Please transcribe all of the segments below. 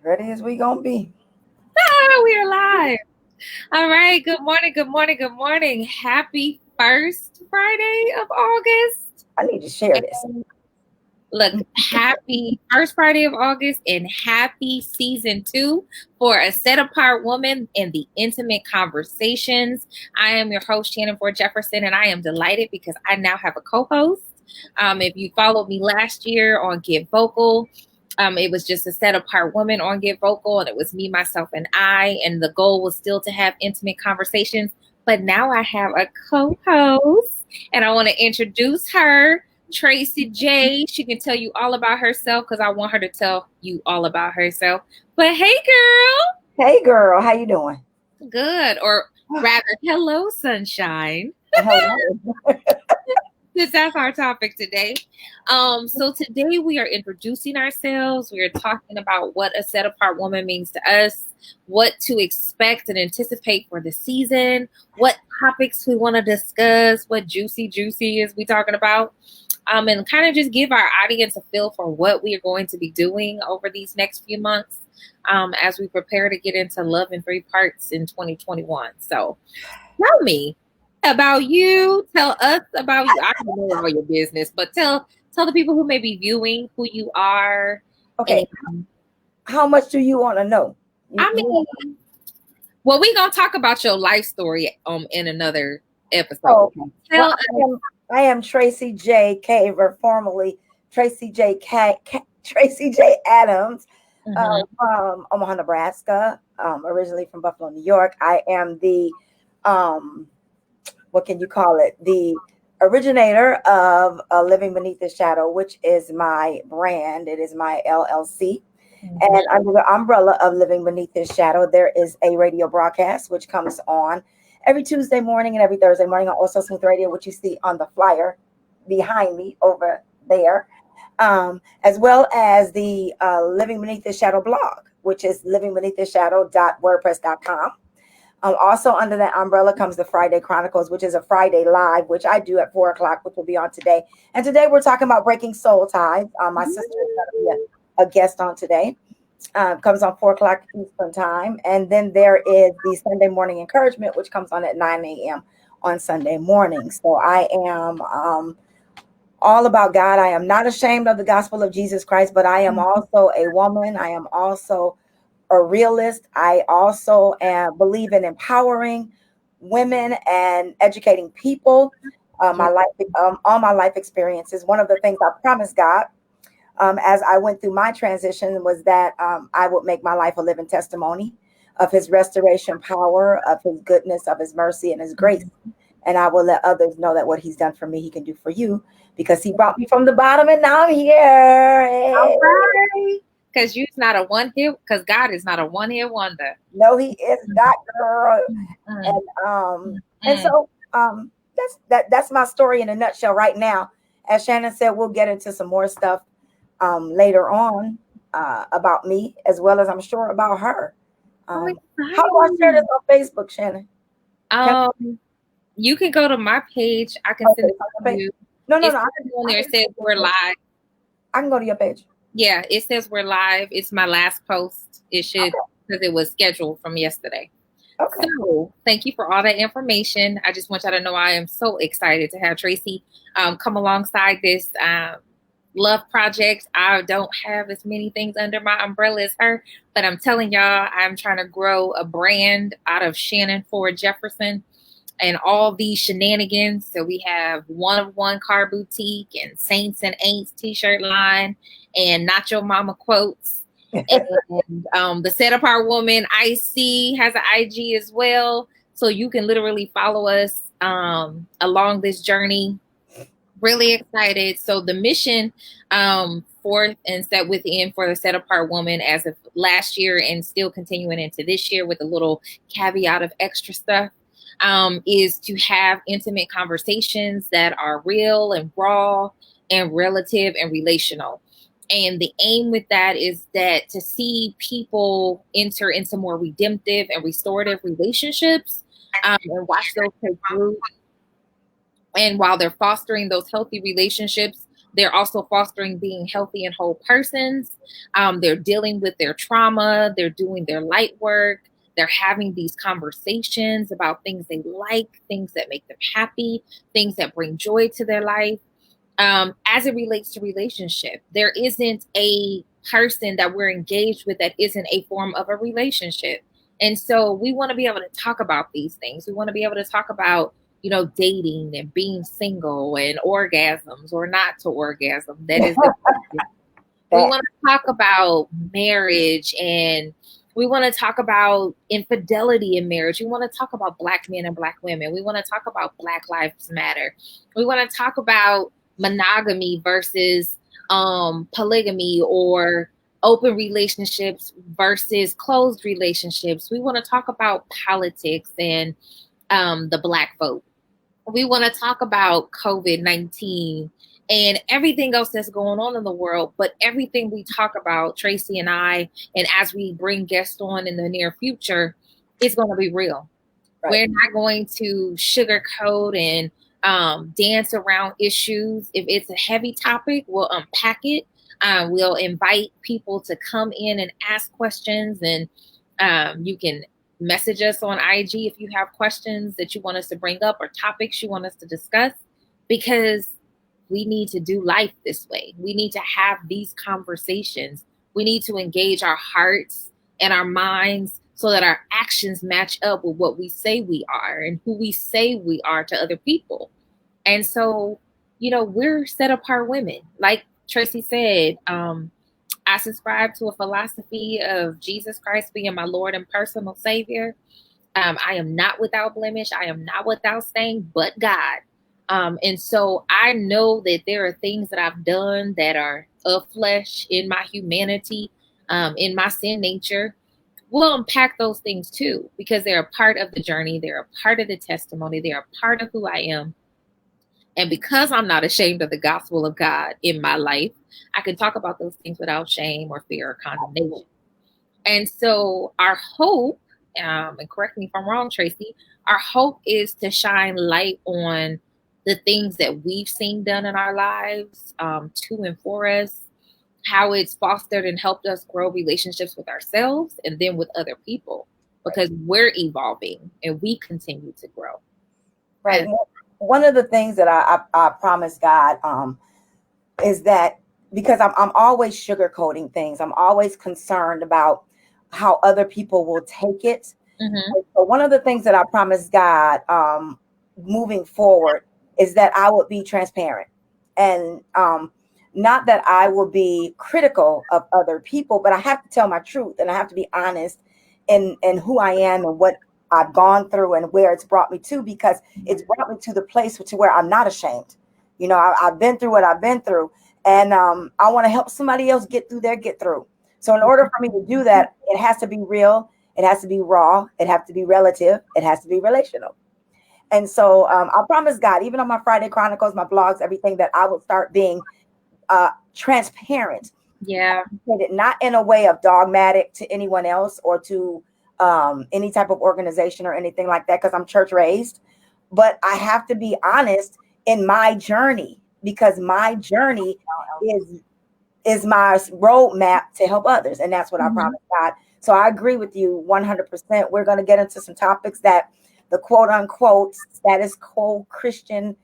Ready as we gonna be. We are live. All right. Good morning. Good morning. Good morning. Happy first Friday of August. I need to share this. And look, happy first Friday of August and happy season 2 for A Set Apart Woman and the Intimate Conversations. I am your host, Shannon Ford-Jefferson, and I am delighted because I now have a co-host. If you followed me last year on Get Vocal, it was just a set apart woman on Get Vocal, and it was me, myself, and I. And the goal was still to have intimate conversations. But now I have a co host, and I want to introduce her, Traci J. She can tell you all about herself because I want her to tell you all about herself. But hey, girl. Hey girl, how you doing? Good. Or rather, hello, sunshine. Hello. That's our topic today. So today we are introducing ourselves. We are talking about what a set apart woman means to us, what to expect and anticipate for the season, what topics we want to discuss, what juicy is we talking about, and kind of just give our audience a feel for what we are going to be doing over these next few months, as we prepare to get into Love in Three Parts in 2021. So tell me about you. Tell us about you. I don't know all your business, but tell the people who may be viewing who you are. Okay, And how much do you want to know? I mean, well, we're gonna talk about your life story in another episode. Okay. Well, Tell us. I am Traci J. Caver, formerly Tracy J. Adams, Mhm. from Omaha, Nebraska. Originally from Buffalo, New York. I am the um, what can you call it? The originator of Living Beneath the Shadow, which is my brand. It is my LLC. And Mhm. under the umbrella of Living Beneath His Shadow, there is a radio broadcast which comes on every Tuesday morning and every Thursday morning on Also Smooth Radio, which you see on the flyer behind me over there, as well as the Living Beneath the Shadow blog, which is livingbeneaththeshadow.wordpress.com. Also under that umbrella comes the Friday Chronicles, which is a Friday live, which I do at 4 o'clock, which will be on today. And today we're talking about breaking soul ties. My sister is going to be a guest on today. Comes on 4 o'clock Eastern time. And then there is the Sunday morning encouragement, which comes on at 9 a.m. on Sunday morning. So I am all about God. I am not ashamed of the gospel of Jesus Christ, but I am also a woman. I am also a realist. I also believe in empowering women and educating people. All my life experiences. One of the things I promised God, as I went through my transition, was that I would make my life a living testimony of His restoration power, of His goodness, of His mercy, and His grace. And I will let others know that what He's done for me, He can do for you, because He brought me from the bottom and now I'm here. All Hey. right. Because you're not a one hit. Because God is not a one hit wonder. No, He is not, girl. Mm, And mm. so that's my story in a nutshell right now. As Shannon said, we'll get into some more stuff later on, about me, as well as I'm sure about her. I'm How do I share this excited. on Facebook, Shannon? Can You can go to my page. I can send okay, it on to your page? you. No, no, It no. says on there, it says we're live. I can go to your page. Yeah, it says we're live. It's my last post. It should, Okay, because it was scheduled from yesterday. okay. So thank you for all that information. I just want y'all to know I am so excited to have Traci come alongside this love project. I don't have as many things under my umbrella as her, but I'm telling y'all, I'm trying to grow a brand out of Shannon Ford-Jefferson and all these shenanigans. So we have One of One Car Boutique and Saints and Aints t-shirt line and Not Your Mama quotes. And the Set Apart Woman IC has an IG as well. So you can literally follow us along this journey. Really excited. So the mission forth and set within for the Set Apart Woman as of last year and still continuing into this year with a little caveat of extra stuff, is to have intimate conversations that are real and raw and relative and relational. And the aim with that is that to see people enter into more redemptive and restorative relationships, and watch those take root. And while they're fostering those healthy relationships, They're also fostering being healthy and whole persons. They're dealing with their trauma. They're doing their light work. They're having these conversations about things they like, things that make them happy, things that bring joy to their life. As it relates to relationship, there isn't a person that we're engaged with that isn't a form of a relationship. And so we want to be able to talk about these things. We want to be able to talk about, dating and being single and orgasms or not to orgasm. That is the we want to talk about marriage, and we want to talk about infidelity in marriage. We want to talk about Black men and Black women. We want to talk about Black Lives Matter. We want to talk about monogamy versus polygamy, or open relationships versus closed relationships. We want to talk about politics and the Black vote. We want to talk about COVID-19 and everything else that's going on in the world. But everything we talk about, Traci and I, and as we bring guests on in the near future, is going to be real. Right. We're not going to sugarcoat and dance around issues. If it's a heavy topic, we'll unpack it. We'll invite people to come in and ask questions, and you can message us on IG if you have questions that you want us to bring up or topics you want us to discuss, because we need to do life this way. We need to have these conversations. We need to engage our hearts and our minds so that our actions match up with what we say we are and who we say we are to other people. And so, we're set apart women. Like Traci said, I subscribe to a philosophy of Jesus Christ being my Lord and personal Savior. I am not without blemish. I am not without stain, but God. And so I know that there are things that I've done that are of flesh in my humanity, in my sin nature. We'll unpack those things too, because they're a part of the journey. They're a part of the testimony. They're a part of who I am. And because I'm not ashamed of the gospel of God in my life, I can talk about those things without shame or fear or condemnation. And so our hope, and correct me if I'm wrong, Traci, our hope is to shine light on the things that we've seen done in our lives, to and for us, how it's fostered and helped us grow relationships with ourselves and then with other people, because we're evolving and we continue to grow. Right. And one of the things that I promise God is that, because I'm always sugarcoating things, I'm always concerned about how other people will take it. Mm-hmm. So one of the things that I promised God moving forward is that I would be transparent, and not that I will be critical of other people, but I have to tell my truth, and I have to be honest in who I am and what I've gone through and where it's brought me to, because it's brought me to the place to where I'm not ashamed. I've been through what I've been through, and I want to help somebody else get through. So in order for me to do that, it has to be real. It has to be raw. It has to be relative. It has to be relational. And so I promise God, even on my Friday Chronicles, my blogs, everything, that I will start being transparent. Yeah. Not in a way of dogmatic to anyone else or to any type of organization or anything like that, because I'm church raised. But I have to be honest in my journey, because my journey is my roadmap to help others. And that's what I promise God. So I agree with you 100%. We're going to get into some topics that the quote unquote status quo Christian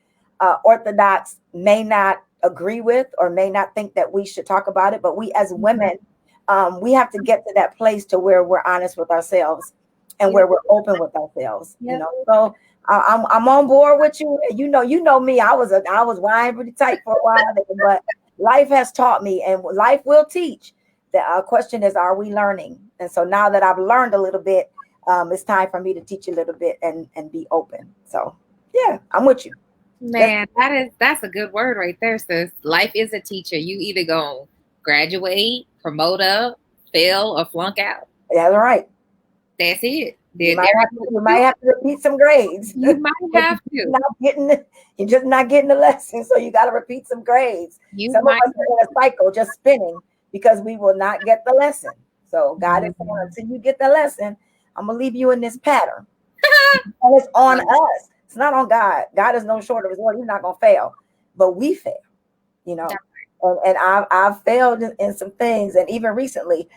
Orthodox may not agree with or may not think that we should talk about it. But we as women, we have to get to that place to where we're honest with ourselves and where we're open with ourselves. So I'm on board with you. You know me. I was wired pretty tight for a while, but life has taught me, and life will teach. The question is, are we learning? And so now that I've learned a little bit, it's time for me to teach a little bit and be open. So yeah, I'm with you. Man, that's a good word right there, sis. Life is a teacher. You either gonna graduate, promote up, fail, or flunk out. That's right. That's it. You might have to repeat some grades. You might have to. You're just not getting the lesson, so you got to repeat some grades. Some of us are in a cycle just spinning because we will not get the lesson. So God is saying, until you get the lesson, I'm gonna leave you in this pattern. And it's on us. It's not on God. God is no short of his word. He's not gonna fail, but we fail. you know. And I've failed in some things, and even recently,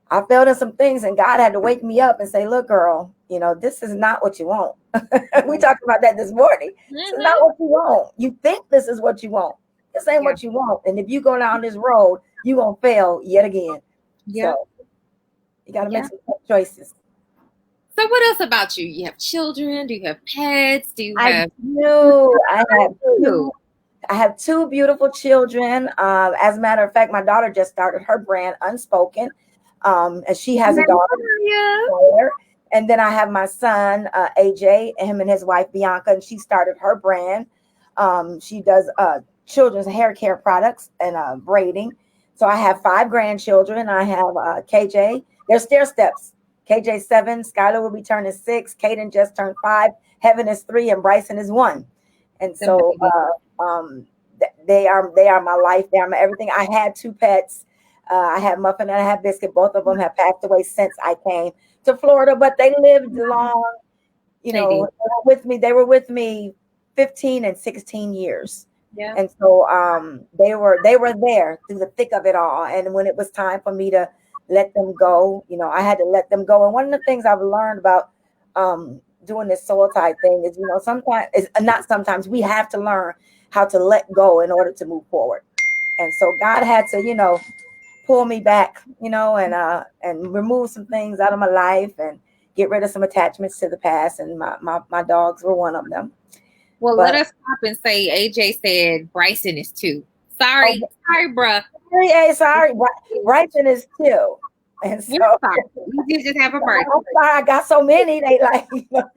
I failed in some things, and God had to wake me up and say, "Look, girl, this is not what you want." We talked about that this morning. This is not what you want. You think this is what you want. This ain't what you want. And if you go down this road, you gonna fail yet again. Yeah. So you got to make some tough choices. So what else about you? You have children? Do you have pets? Do you I have? do. I have two beautiful children. As a matter of fact, my daughter just started her brand, Unspoken, and she has a daughter. And then I have my son, AJ, and him and his wife, Bianca, and she started her brand. She does children's hair care products and braiding. So I have 5 grandchildren. I have KJ. They're stair steps. KJ 7, Skylar will be turning 6, Kaden just turned 5, Heaven is 3, and Bryson is 1. And so they are my life. They are my everything. I had 2 pets. I had Muffin and I had Biscuit. Both of them have passed away since I came to Florida, but they lived long. With me. They were with me 15 and 16 years. Yeah. And so they were there through the thick of it all. And when it was time for me to let them go, I had to let them go. And one of the things I've learned about doing this soul tie thing is, sometimes it's not sometimes we have to learn how to let go in order to move forward. And so God had to, pull me back, and remove some things out of my life and get rid of some attachments to the past. And my dogs were one of them. Well, let us stop and say AJ said Bryson is 2. Sorry, bruh. Sorry, Bryson is 2. And so you just have a birthday. I got so many. They like, but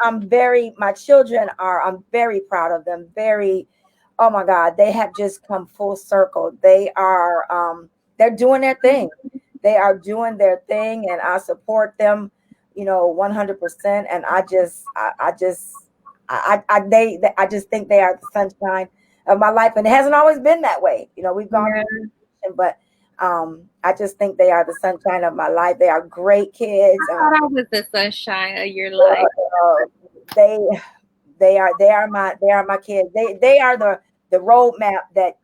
I'm very. My children are. I'm very proud of them. Very. Oh my God, they have just come full circle. They are. They're doing their thing. They are doing their thing, and I support them. 100%. And I just think they are the sunshine of my life, and it hasn't always been that way. We've gone, but I just think they are the sunshine of my life. They are great kids. I thought I was the sunshine of your life. They are my kids. They are the roadmap that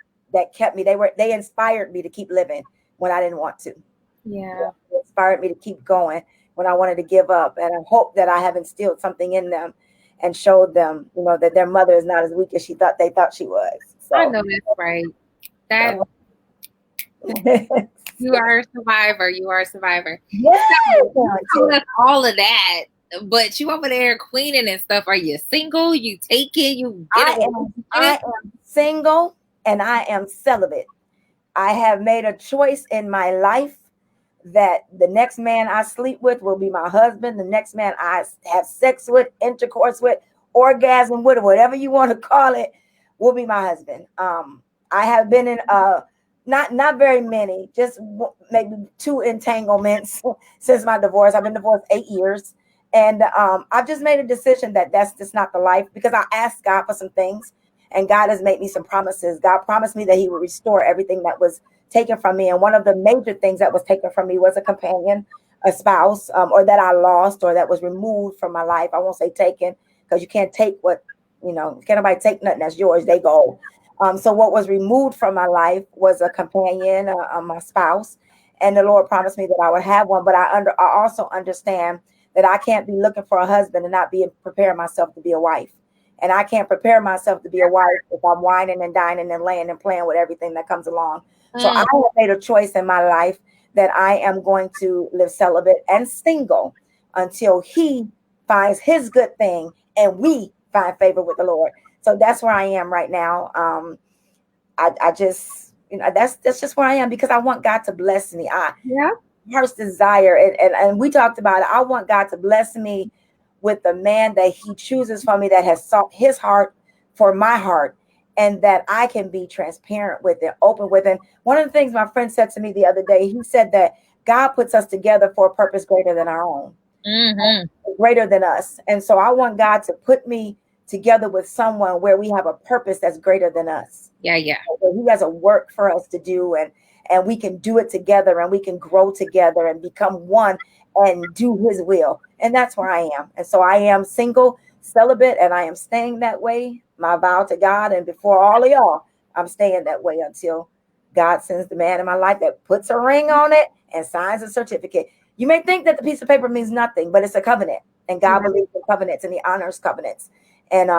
kept me. They inspired me to keep living when I didn't want to. Yeah, they inspired me to keep going when I wanted to give up. And I hope that I have instilled something in them and showed them, that their mother is not as weak as they thought she was. So I know that's right. You are a survivor. You are a survivor. Yeah. All of that. But you over there queening and stuff. Are you single? You take it? I am single and I am celibate. I have made a choice in my life that the next man I sleep with will be my husband. The next man I have sex with, intercourse with, orgasm with, or whatever you want to call it, will be my husband. I have been in not very many, just maybe 2 entanglements since my divorce. I've been divorced 8 years. And I've just made a decision that that's just not the life, because I asked God for some things and God has made me some promises. God promised me that he would restore everything that was taken from me. And one of the major things that was taken from me was a companion, a spouse, or that I lost or that was removed from my life. I won't say taken, because you can't take what, can't nobody take nothing that's yours. They go. So what was removed from my life was a companion, my spouse. And the Lord promised me that I would have one. But I also understand that I can't be looking for a husband and not be preparing myself to be a wife. And I can't prepare myself to be a wife if I'm whining and dining and laying and playing with everything that comes along. So I have made a choice in my life that I am going to live celibate and single until he finds his good thing and we find favor with the Lord. So that's where I am right now. I just, that's just where I am, because I want God to bless me. Heart's desire, and we talked about it. I want God to bless me with the man that he chooses for me, that has sought his heart for my heart, and that I can be transparent with it, open with it. One of the things my friend said to me the other day, he said that God puts us together for a purpose greater than our own, greater than us. And so I want God to put me together with someone where we have a purpose that's greater than us. Yeah. He has a work for us to do, and we can do it together, and we can grow together and become one and do his will. And that's where I am. And so I am single, celibate, and I am staying that way my vow to God and before all of y'all, I'm staying that way until God sends the man in my life that puts a ring on it and signs a certificate. You may think that the piece of paper means nothing, but it's a covenant, and God believes in covenants and He honors covenants. And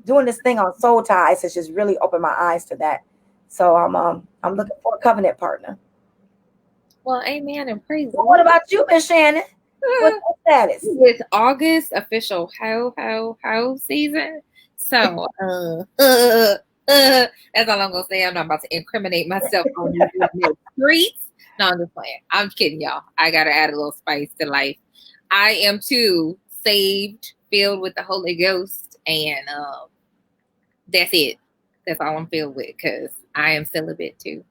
doing this thing on soul ties has just really opened my eyes to that. So I'm looking for a covenant partner. Well, amen and praise the Well, what Lord. about you, Miss Shannon? What's the status? With August official ho season. So that's all I'm gonna say. I'm not about to incriminate myself on these streets. No, I'm just playing. I'm kidding, y'all. I gotta add a little spice to life. I am too saved, filled with the Holy Ghost, and that's it. That's all I'm filled with because I am celibate too.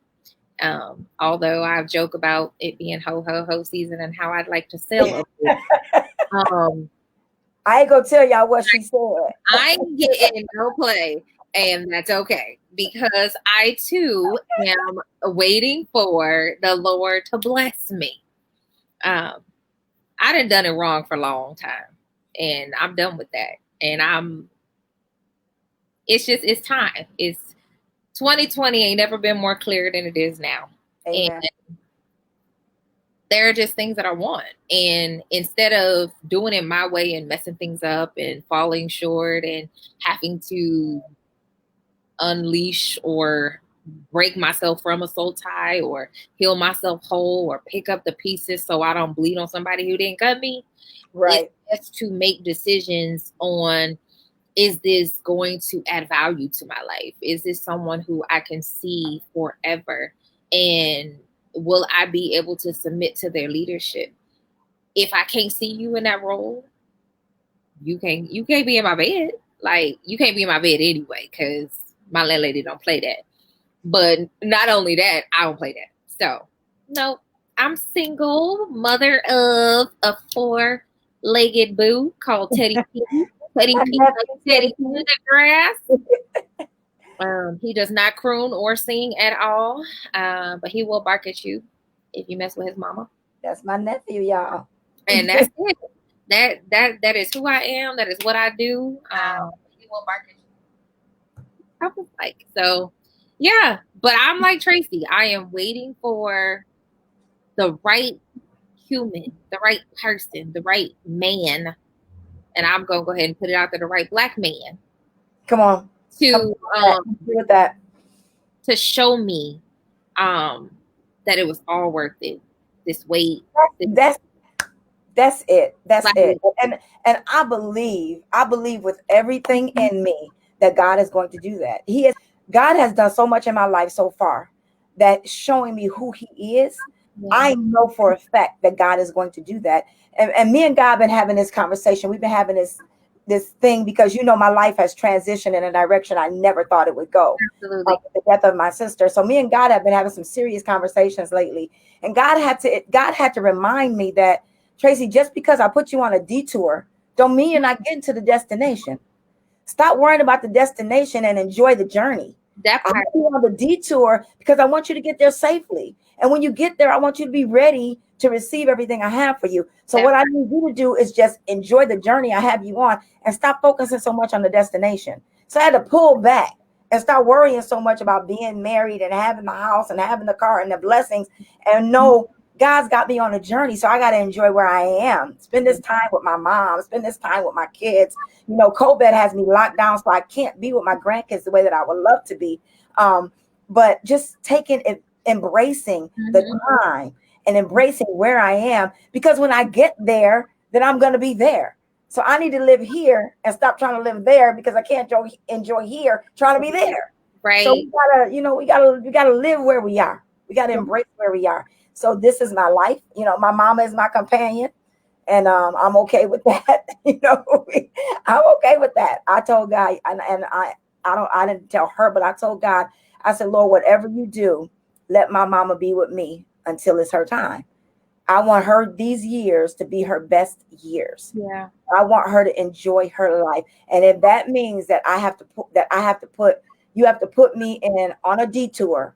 Although I joke about it being ho season and how I'd like to sell a bit. I ain't gonna tell y'all what she said. I ain't getting no play, and that's okay because I too am waiting for the Lord to bless me. I done it wrong for a long time, and I'm done with that. And it's time. It's 2020 ain't never been more clear than it is now. Amen. And there are just things that I want. And instead of doing it my way and messing things up and falling short and having to unleash or break myself from a soul tie or heal myself whole or pick up the pieces so I don't bleed on somebody who didn't cut me. Right. It's just to make decisions on, is this going to add value to my life? Is this someone who I can see forever? And will I be able to submit to their leadership? If I can't see you in that role, you can't be in my bed. Like, you can't be in my bed anyway, because my landlady don't play that. But not only that, I don't play that. So, no, I'm single, mother of a 4-legged boo called Teddy P. Teddy P. Teddy P. in the grass. He does not croon or sing at all, but he will bark at you if you mess with his mama. That's my nephew, y'all. And that's it. That is who I am. That is what I do. He will bark at you. I was like, so yeah. But I'm like Traci. I am waiting for the right human, the right person, the right man, and I'm gonna go ahead and put it out there, the right black man. Come on. To with that. To show me that it was all worth it. This wait. That's it. That's like, it. And I believe with everything in me that God is going to do that. God has done so much in my life so far that showing me who He is. Yeah. I know for a fact that God is going to do that. And me and God have been having this conversation. We've been having this thing because, you know, my life has transitioned in a direction I never thought it would go. Absolutely. The death of my sister. So me and God have been having some serious conversations lately. And God had to remind me that, Traci, just because I put you on a detour, don't mean you're not getting to the destination. Stop worrying about the destination and enjoy the journey. That part. I put you on the detour because I want you to get there safely. And when you get there, I want you to be ready to receive everything I have for you. So what I need you to do is just enjoy the journey I have you on and stop focusing so much on the destination. So I had to pull back and start worrying so much about being married and having the house and having the car and the blessings, and know God's got me on a journey. So I got to enjoy where I am. Spend this time with my mom, spend this time with my kids. You know, COVID has me locked down, so I can't be with my grandkids the way that I would love to be. But just embracing the time and embracing where I am, because when I get there, then I'm going to be there. So I need to live here and stop trying to live there, because I can't enjoy here trying to be there. Right. So we gotta live where we are. We got to embrace where we are. So this is my life. You know, my mama is my companion, and I'm okay with that. You know, I'm okay with that. I told God, and I didn't tell her, but I told God, I said, Lord, whatever you do, let my mama be with me until it's her time. I want her these years to be her best years. Yeah. I want her to enjoy her life. And if that means that you have to put me in on a detour,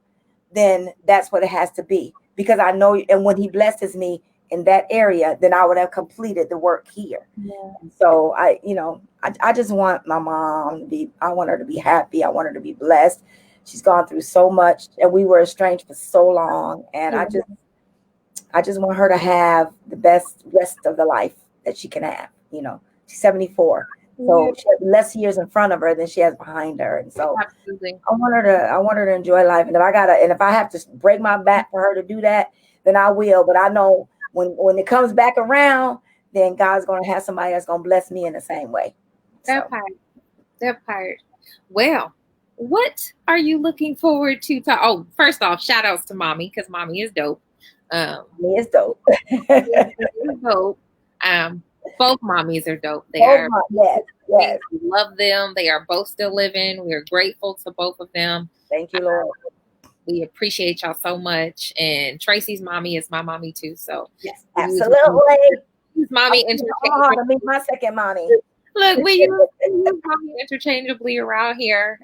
then that's what it has to be. Because I know, and when He blesses me, in that area, then I would have completed the work here. Yeah. So I just want my mom to be, I want her to be happy. I want her to be blessed. She's gone through so much and we were estranged for so long. And I just want her to have the best rest of the life that she can have. She's 74. Yeah, So she has less years in front of her than she has behind her. And so absolutely. I want her to enjoy life. And if I have to break my back for her to do that, then I will. But I know when it comes back around, then God's gonna have somebody that's gonna bless me in the same way. That So part. That part. Well, what are you looking forward to? Oh, first off, shout outs to mommy because mommy is dope. Um, me is dope. is dope. Both mommies are dope. They Oh are. my, yes, We yes. love them. They are both still living. We are grateful to both of them. Thank you, Lord. We appreciate y'all so much. And Tracy's mommy is my mommy too. So Yes, we absolutely. use mommy I'm hard to interchangeably. meet my second mommy. Look, we use mommy interchangeably around here.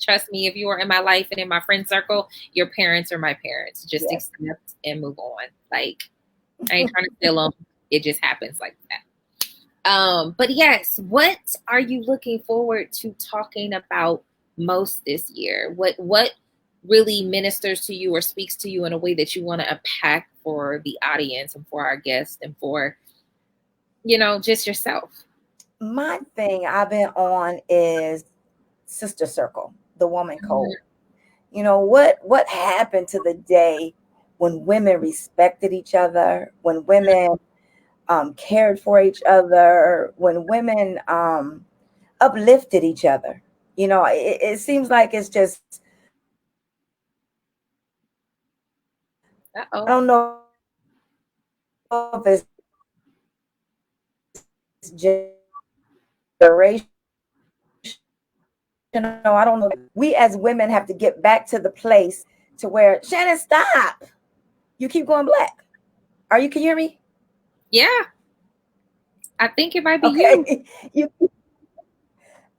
Trust me, if you are in my life and in my friend circle, your parents are my parents. Just Yes. accept and move on. Like, I ain't trying to steal them. It just happens like that. But yes, what are you looking forward to talking about most this year? What really ministers to you or speaks to you in a way that you want to unpack for the audience and for our guests and for, just yourself? My thing I've been on is Sister Circle, the woman code. What happened to the day when women respected each other, when women cared for each other, when women uplifted each other. It seems like it's just, I Uh-oh. don't know if it's generational. I don't know. We as women have to get back to the place to where, Shannon, stop. You keep going black. Can you hear me? Yeah, I think it might be you. Okay.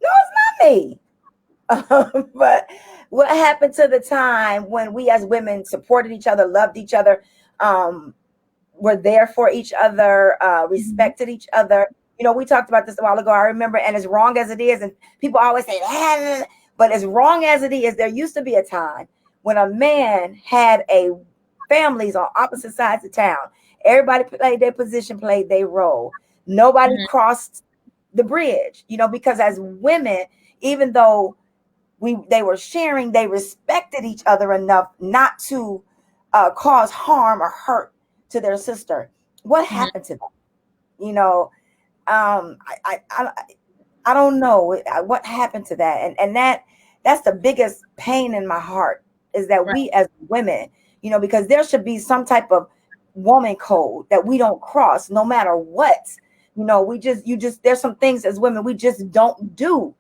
No, it's not me. But what happened to the time when we as women supported each other, loved each other, um, were there for each other, respected each other? We talked about this a while ago. I remember, and as wrong as it is, and people always say, but as wrong as it is, there used to be a time when a man had families on opposite sides of town. Everybody played their position, played their role. Nobody Mhm. crossed the bridge, because as women, even though they were sharing, they respected each other enough not to cause harm or hurt to their sister. What Mhm. happened to them? You know, I don't know what happened to that, and that's the biggest pain in my heart, is that Right. we as women, because there should be some type of woman code that we don't cross, no matter what. There's some things as women we just don't do,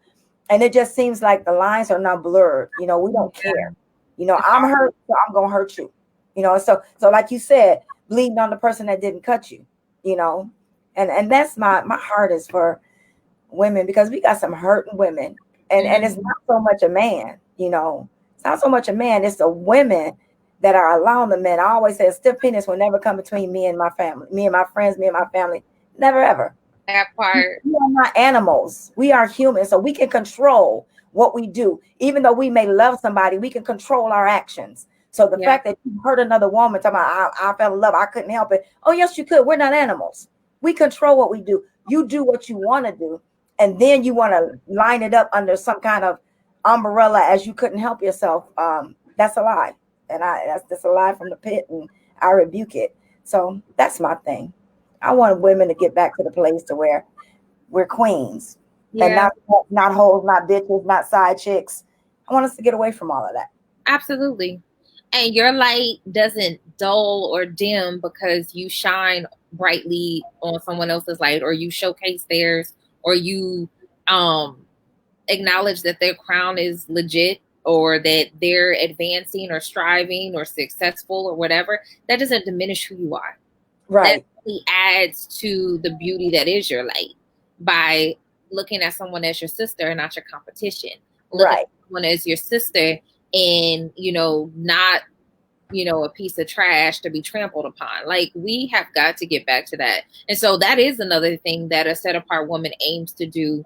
and it just seems like the lines are now blurred. We don't care. It's I'm hard. hurt, so I'm gonna hurt you. So like you said, bleeding on the person that didn't cut you. You know, and that's my heart is for women, because we got some hurting women, and it's Mhm. not so much a man. It's not so much a man. It's the women that are allowing the men. I always say a stiff penis will never come between me and my family, me and my friends, me and my family. Never ever. That part. We are not animals. We are humans. So we can control what we do. Even though we may love somebody, we can control our actions. So the Yeah. fact that you hurt another woman, talking about, I fell in love, I couldn't help it. Oh, yes, you could. We're not animals. We control what we do. You do what you want to do. And then you want to line it up under some kind of umbrella as you couldn't help yourself. That's a lie. And that's a lie from the pit. And I rebuke it. So that's my thing. I want women to get back to the place to where we're queens, and Yeah. not hoes, not bitches, not side chicks. I want us to get away from all of that. Absolutely. And your light doesn't dull or dim because you shine brightly on someone else's light, or you showcase theirs, or you um acknowledge that their crown is legit, or that they're advancing or striving or successful or whatever. That doesn't diminish who you are. That Right, really adds to the beauty that is your light, by looking at someone as your sister and not your competition. Looking right, at someone as your sister and, not a piece of trash to be trampled upon. Like, we have got to get back to that. And so that is another thing that a set apart woman aims to do,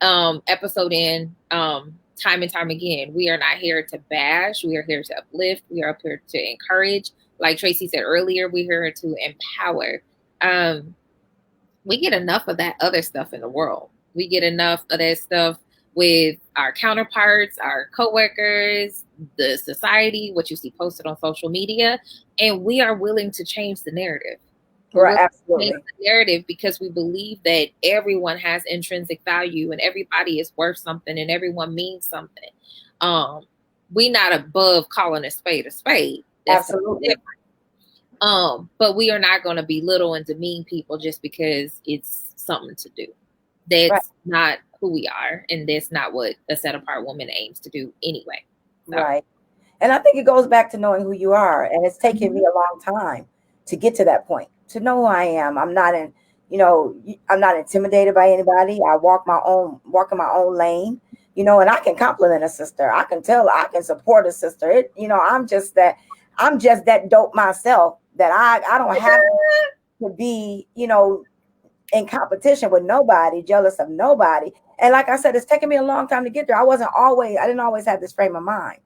episode in, time and time again. We are not here to bash. We are here to uplift. We are up here to encourage. Like Traci said earlier, we're here to empower. We get enough of that other stuff in the world. We get enough of that stuff with our counterparts, our coworkers, the society, what you see posted on social media, and we are willing to change the narrative. We're Right, willing to change absolutely. the narrative because we believe that everyone has intrinsic value and everybody is worth something and everyone means something. Um, we not above calling a spade a spade. That's Absolutely. different. But we are not going to belittle and demean people just because it's something to do. Right. That's not who we are, and that's not what a set apart woman aims to do anyway. So. Right. And I think it goes back to knowing who you are. And it's taken me a long time to get to that point, to know who I am. I'm not I'm not intimidated by anybody. I walk in my own lane, and I can compliment a sister. I can tell, I can support a sister. I'm just that dope myself that I don't have to be, in competition with nobody, jealous of nobody. And like I said, it's taken me a long time to get there. I didn't always have this frame of mind.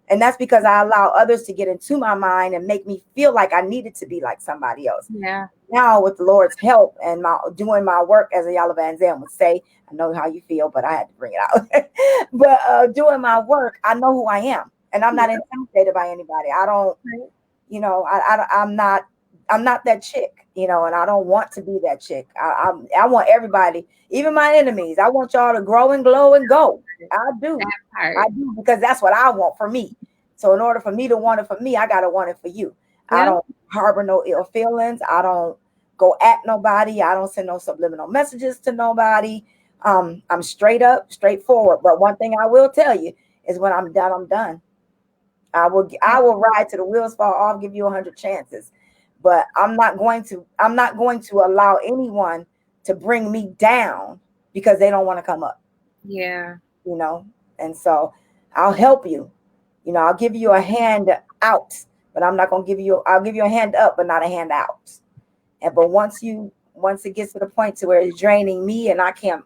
And that's because I allow others to get into my mind and make me feel like I needed to be like somebody else. Yeah. Now, with the Lord's help and doing my work, as Ayala Van Zandt would say, I know how you feel, but I had to bring it out. But doing my work, I know who I am, and I'm not intimidated by anybody. I don't, I'm not that chick, and I don't want to be that chick. I want everybody, even my enemies. I want y'all to grow and glow and go. I do. I do, because that's what I want for me. So in order for me to want it for me, I gotta want it for you. Yeah. I don't harbor no ill feelings. I don't go at nobody. I don't send no subliminal messages to nobody. I'm straight up, straightforward. But one thing I will tell you is, when I'm done, I'm done. I will ride to the wheels fall off, give you 100 chances. But I'm not going to allow anyone to bring me down because they don't want to come up. Yeah. And so I'll help you. I'll give you a hand out, but I'm not going to I'll give you a hand up, but not a hand out. But once it gets to the point to where it's draining me and I can't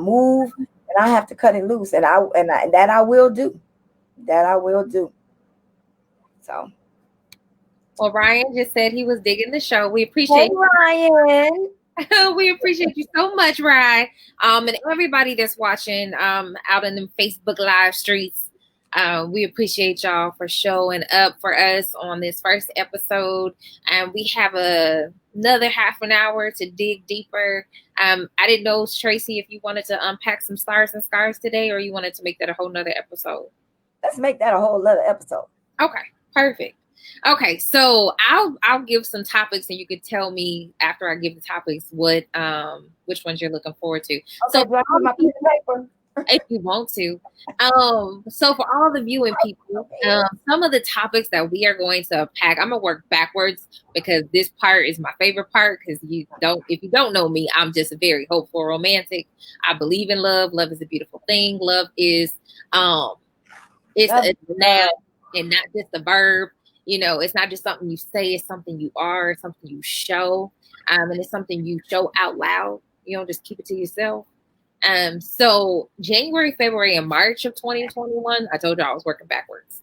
move, and I have to cut it loose, and that I will do. That I will do. So. Well, Ryan just said he was digging the show. We appreciate Ryan. We appreciate you so much, Ryan. And everybody that's watching out in the Facebook live streets. We appreciate y'all for showing up for us on this first episode. And we have another half an hour to dig deeper. I didn't know, Traci, if you wanted to unpack some stars and scars today, or you wanted to make that a whole nother episode. Let's make that a whole nother episode. Okay, perfect. Okay, so I'll give some topics, and you could tell me after I give the topics which ones you're looking forward to. Okay, so do I put my piece of paper? If you want to. So for all the viewing people, some of the topics that we are going to unpack, I'm gonna work backwards because this part is my favorite part. Because if you don't know me, I'm just a very hopeful romantic. I believe in love. Love is a beautiful thing. Love is it's a noun and not just a verb. It's not just something you say, it's something you are, it's something you show, and it's something you show out loud. You don't just keep it to yourself. So January, February, and March of 2021, I told you I was working backwards.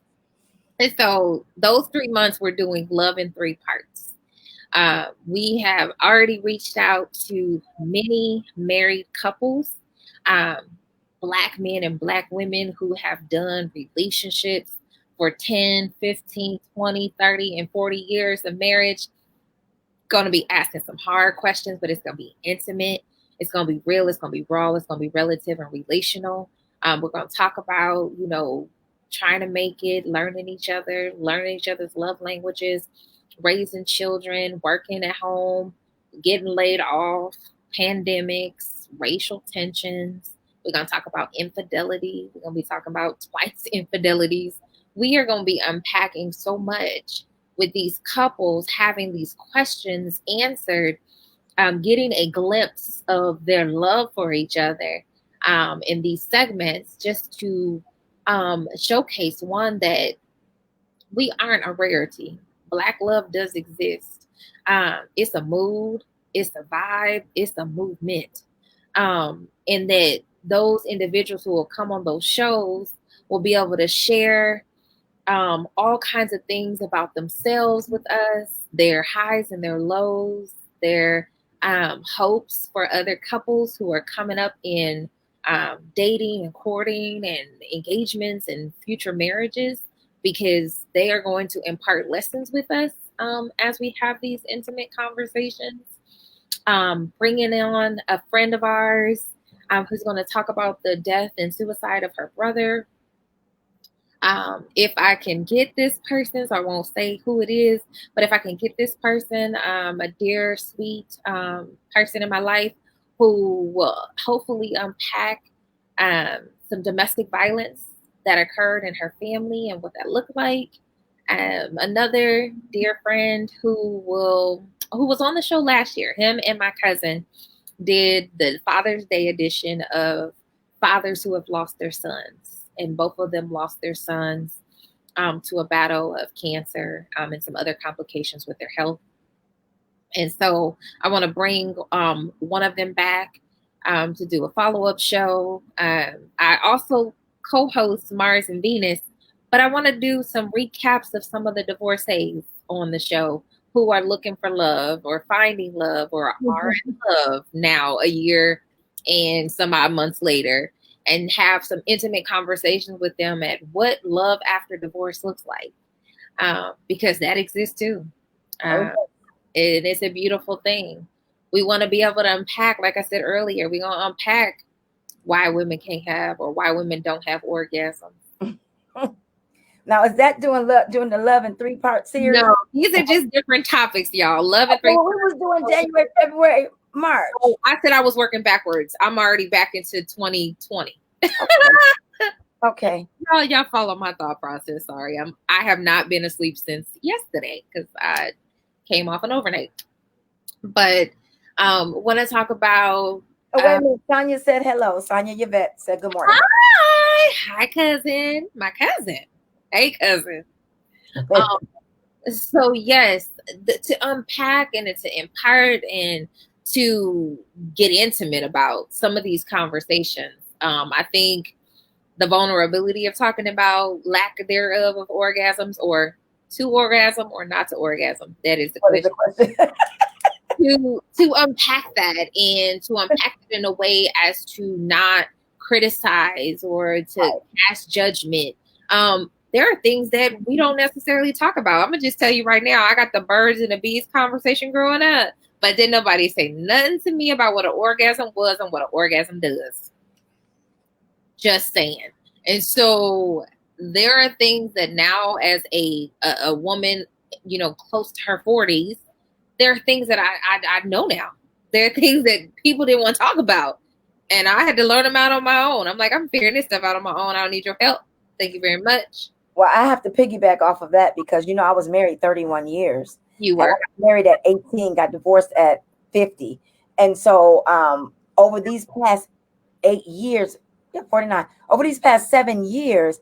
And so those 3 months, we're doing love in 3 parts. We have already reached out to many married couples, Black men and Black women who have done relationships for 10, 15, 20, 30, and 40 years of marriage. Going to be asking some hard questions, but it's going to be intimate. It's going to be real. It's going to be raw. It's going to be relative and relational. We're going to talk about, trying to make it, learning each other's love languages, raising children, working at home, getting laid off, pandemics, racial tensions. We're going to talk about infidelity. We're going to be talking about twice infidelities. We are going to be unpacking so much with these couples, having these questions answered, getting a glimpse of their love for each other in these segments, just to showcase, one, that we aren't a rarity. Black love does exist. It's a mood, it's a vibe, it's a movement. And that those individuals who will come on those shows will be able to share all kinds of things about themselves with us, their highs and their lows, their hopes for other couples who are coming up in dating and courting and engagements and future marriages, because they are going to impart lessons with us as we have these intimate conversations. Bringing on a friend of ours who's going to talk about the death and suicide of her brother. If I can get this person, so I won't say who it is, but if I can get this person, a dear, sweet person in my life who will hopefully unpack some domestic violence that occurred in her family and what that looked like. Another dear friend who was on the show last year. Him and my cousin did the Father's Day edition of fathers who have lost their sons, and both of them lost their sons to a battle of cancer and some other complications with their health. And so I want to bring one of them back to do a follow-up show. I also co-host Mars and Venus, but I want to do some recaps of some of the divorcees on the show who are looking for love or finding love or are in love now a year and some odd months later, and have some intimate conversations with them at what love after divorce looks like, because that exists too. It's a beautiful thing. We want to be able to unpack, like I said earlier, we're going to unpack why women can't have or why women don't have orgasms. Now, is that doing the love in 3-part series? No, these are just different topics, y'all. Love in 3 Well, we was doing January, February, March. Oh, I said I was working backwards. I'm already back into 2020. Okay. Y'all follow my thought process. Sorry, I have not been asleep since yesterday because I came off an overnight. But want to talk about. Oh, wait a minute. Sonia said hello. Sonia Yvette said good morning. Hi, cousin. My cousin. Hey, cousin. So yes, to unpack and to impart and to get intimate about some of these conversations. I think the vulnerability of talking about lack thereof of orgasms, or to orgasm or not to orgasm. That is the question. to unpack that and to unpack it in a way as to not criticize or to cast judgment. There are things that we don't necessarily talk about. I'm gonna just tell you right now, I got the birds and the bees conversation growing up, but didn't nobody say nothing to me about what an orgasm was and what an orgasm does. Just saying. And so there are things that now, as a woman, close to her 40s, there are things that I know now. There are things that people didn't want to talk about, and I had to learn them out on my own. I'm like, I'm figuring this stuff out on my own. I don't need your help. Thank you very much. Well, I have to piggyback off of that because, I was married 31 years. You were. I got married at 18, got divorced at 50. And so over these past 8 years, 49, over these past 7 years,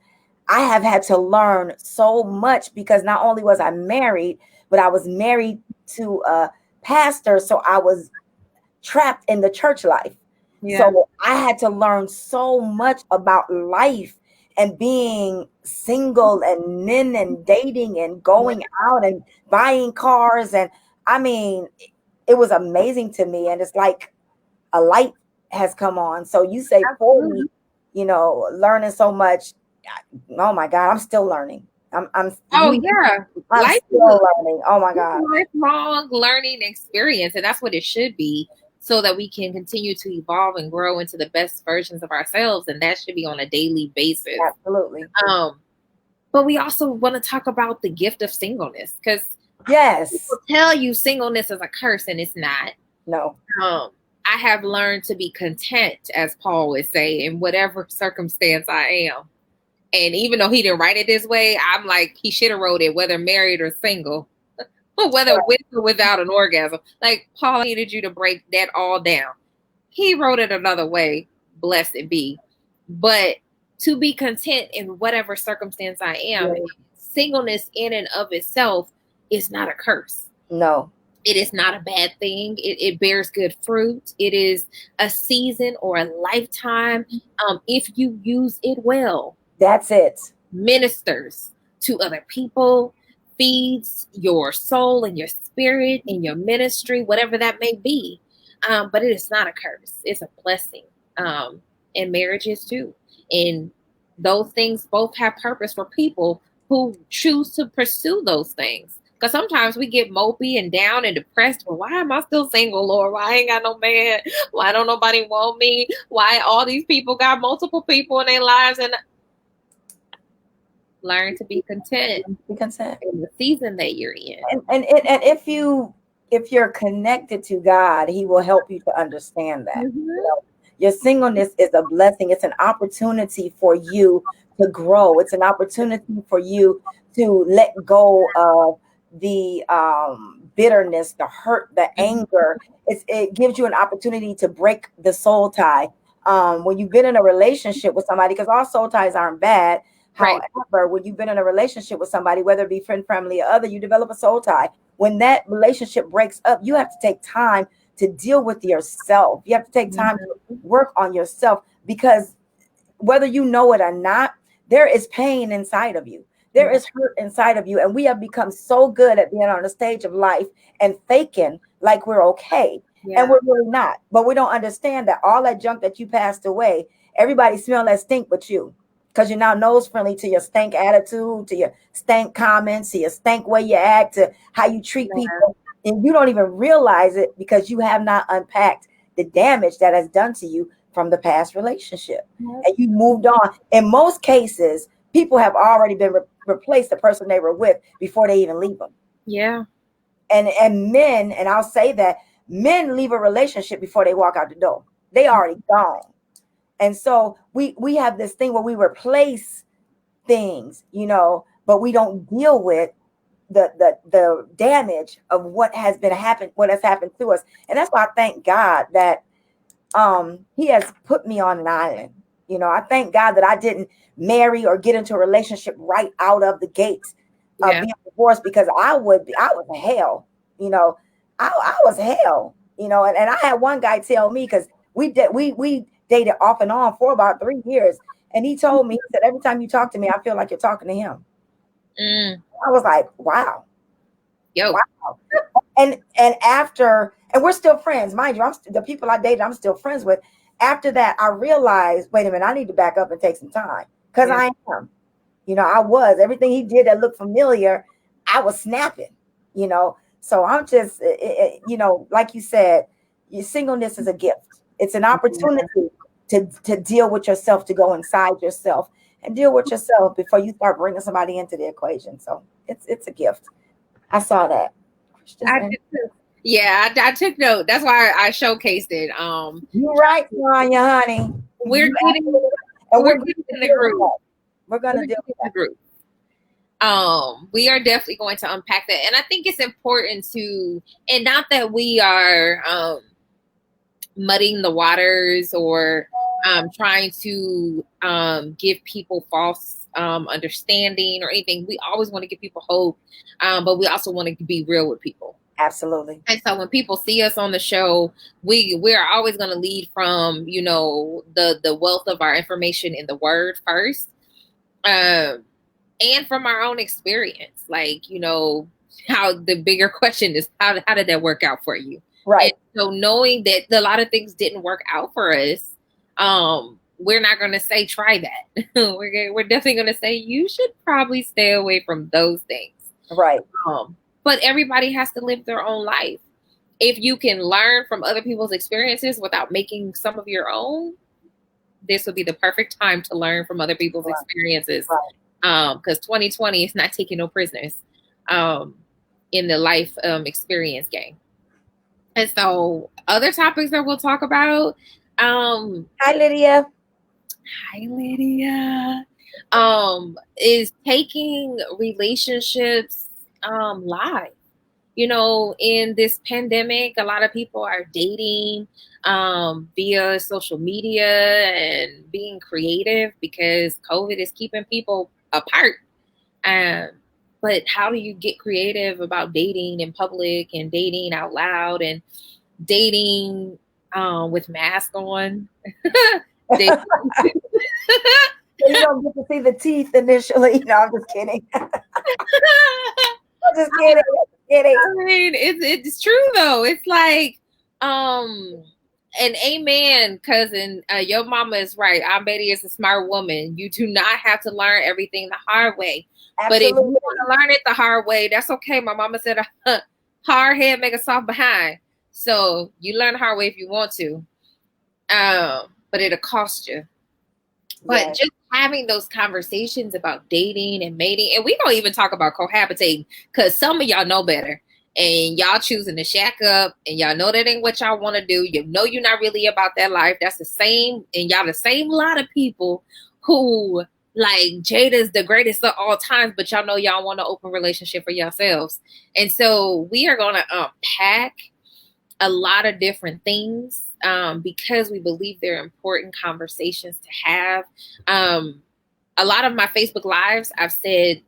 I have had to learn so much because not only was I married, but I was married to a pastor. So I was trapped in the church life. Yeah. So I had to learn so much about life and being single and men and dating and going out and buying cars. And I mean, it was amazing to me. And it's like a light has come on. So you say 40, learning so much. Oh my God, I'm still learning. I'm still learning. Oh my God. Lifelong learning experience. And that's what it should be, so that we can continue to evolve and grow into the best versions of ourselves. And that should be on a daily basis. Absolutely. But we also want to talk about the gift of singleness, because people tell you singleness is a curse, and it's not. No. I have learned to be content, as Paul would say, in whatever circumstance I am. And even though he didn't write it this way, I'm like, he should have wrote it whether married or single, whether with or without an orgasm. Like, Paul needed you to break that all down. He wrote it another way, blessed be. But to be content in whatever circumstance I am, singleness in and of itself is not a curse. No. It is not a bad thing. It bears good fruit. It is a season or a lifetime, if you use it well. That's it. Ministers to other people, feeds your soul and your spirit and your ministry, whatever that may be. But it is not a curse. It's a blessing. And marriages too. And those things both have purpose for people who choose to pursue those things. Because sometimes we get mopey and down and depressed. Well, why am I still single, Lord? Why I ain't got no man? Why don't nobody want me? Why all these people got multiple people in their lives? And learn to be content. Be content in the season that you're in. And if you're connected to God, He will help you to understand that. Mm-hmm. You know, your singleness is a blessing. It's an opportunity for you to grow. It's an opportunity for you to let go of the bitterness, the hurt, the anger. It gives you an opportunity to break the soul tie. When you've been in a relationship with somebody, because all soul ties aren't bad. Right. However, when you've been in a relationship with somebody, whether it be friend, family, or other, you develop a soul tie. When that relationship breaks up, you have to take time to deal with yourself. You have to take time to work on yourself, because whether you know it or not, there is pain inside of you. There is hurt inside of you. And we have become so good at being on the stage of life and faking like we're okay. Yeah. And we're really not. But we don't understand that all that junk that you passed away, everybody smell that stink but you. Because you're now nose friendly to your stank attitude, to your stank comments, to your stank way you act, to how you treat people. And you don't even realize it because you have not unpacked the damage that has done to you from the past relationship. And you moved on. In most cases, people have already been replaced the person they were with before they even leave them. Yeah. And men, and I'll say that men leave a relationship before they walk out the door. They already gone. And so we have this thing where we replace things, but we don't deal with the damage of what has happened to us. And that's why I thank God that He has put me on an island. I thank God that I didn't marry or get into a relationship right out of the gates of being divorced, because I was hell. I was hell. And I had one guy tell me, because we dated off and on for about 3 years. And he told me, he said, every time you talk to me, I feel like you're talking to him. I was like, wow. Yo. Wow. And we're still friends. Mind you, the people I dated, I'm still friends with. After that, I realized, wait a minute, I need to back up and take some time. Because I am. I was. Everything he did that looked familiar, I was snapping, So I'm just, like you said, your singleness is a gift. It's an opportunity to deal with yourself, to go inside yourself and deal with yourself before you start bringing somebody into the equation. So it's a gift. I saw that. I took note. That's why I showcased it. You're right, Sonia, honey. We're getting in the group. We're gonna deal with the group. We are definitely going to unpack that, and I think it's important to, and not that we are muddying the waters or trying to give people false understanding or anything. We always want to give people hope, but we also want to be real with people. Absolutely. And so when people see us on the show, we're always going to lead from, the wealth of our information in the word first, and from our own experience. Like, how the bigger question is, how did that work out for you? Right. And so knowing that a lot of things didn't work out for us, we're not going to say try that. We're definitely going to say you should probably stay away from those things. Right. But everybody has to live their own life. If you can learn from other people's experiences without making some of your own, this would be the perfect time to learn from other people's experiences. Because 2020 is not taking no prisoners in the life experience game. And so other topics that we'll talk about. Hi, Lydia. Hi, Lydia. Is taking relationships live. In this pandemic, a lot of people are dating via social media and being creative because COVID is keeping people apart. but how do you get creative about dating in public and dating out loud and dating with mask on? Dating. You don't get to see the teeth initially. No, I'm just kidding. I'm just kidding. I mean, it's true though. It's like, and amen, cousin. Your mama is right. Our Betty is a smart woman. You do not have to learn everything the hard way. Absolutely. But if you want to learn it the hard way, that's okay. My mama said, "Hard head make a soft behind." So you learn the hard way if you want to, but it'll cost you. But just having those conversations about dating and mating, and we don't even talk about cohabitating because some of y'all know better and y'all choosing to shack up and y'all know that ain't what y'all want to do. You know you're not really about that life. That's the same, and y'all the same lot of people who like Jada's the greatest of all times, but y'all know y'all want an open relationship for yourselves. And so we are going to unpack a lot of different things because we believe they're important conversations to have. A lot of my Facebook lives, I've said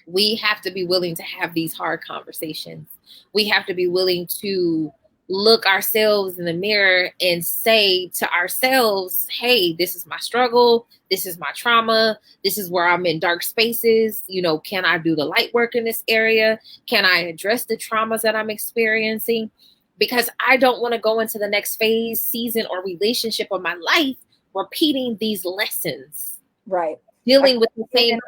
we have to be willing to have these hard conversations. We have to be willing to look ourselves in the mirror and say to ourselves, hey, this is my struggle. This is my trauma. This is where I'm in dark spaces. You know, can I do the light work in this area? Can I address the traumas that I'm experiencing? Because I don't want to go into the next phase, season, or relationship of my life repeating these lessons. Right. Dealing with the same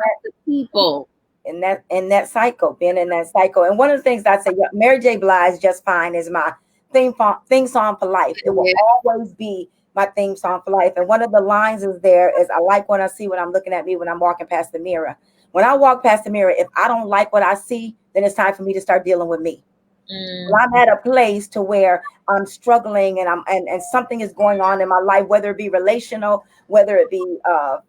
people. In that cycle, being in that cycle. And one of the things I say, Mary J. Blige, Just Fine, is my theme song for life. It will always be my theme song for life. And one of the lines is I like what I see when I'm looking at me when I'm walking past the mirror. When I walk past the mirror, if I don't like what I see, then it's time for me to start dealing with me. When I'm at a place to where I'm struggling and something is going on in my life, whether it be relational, whether it be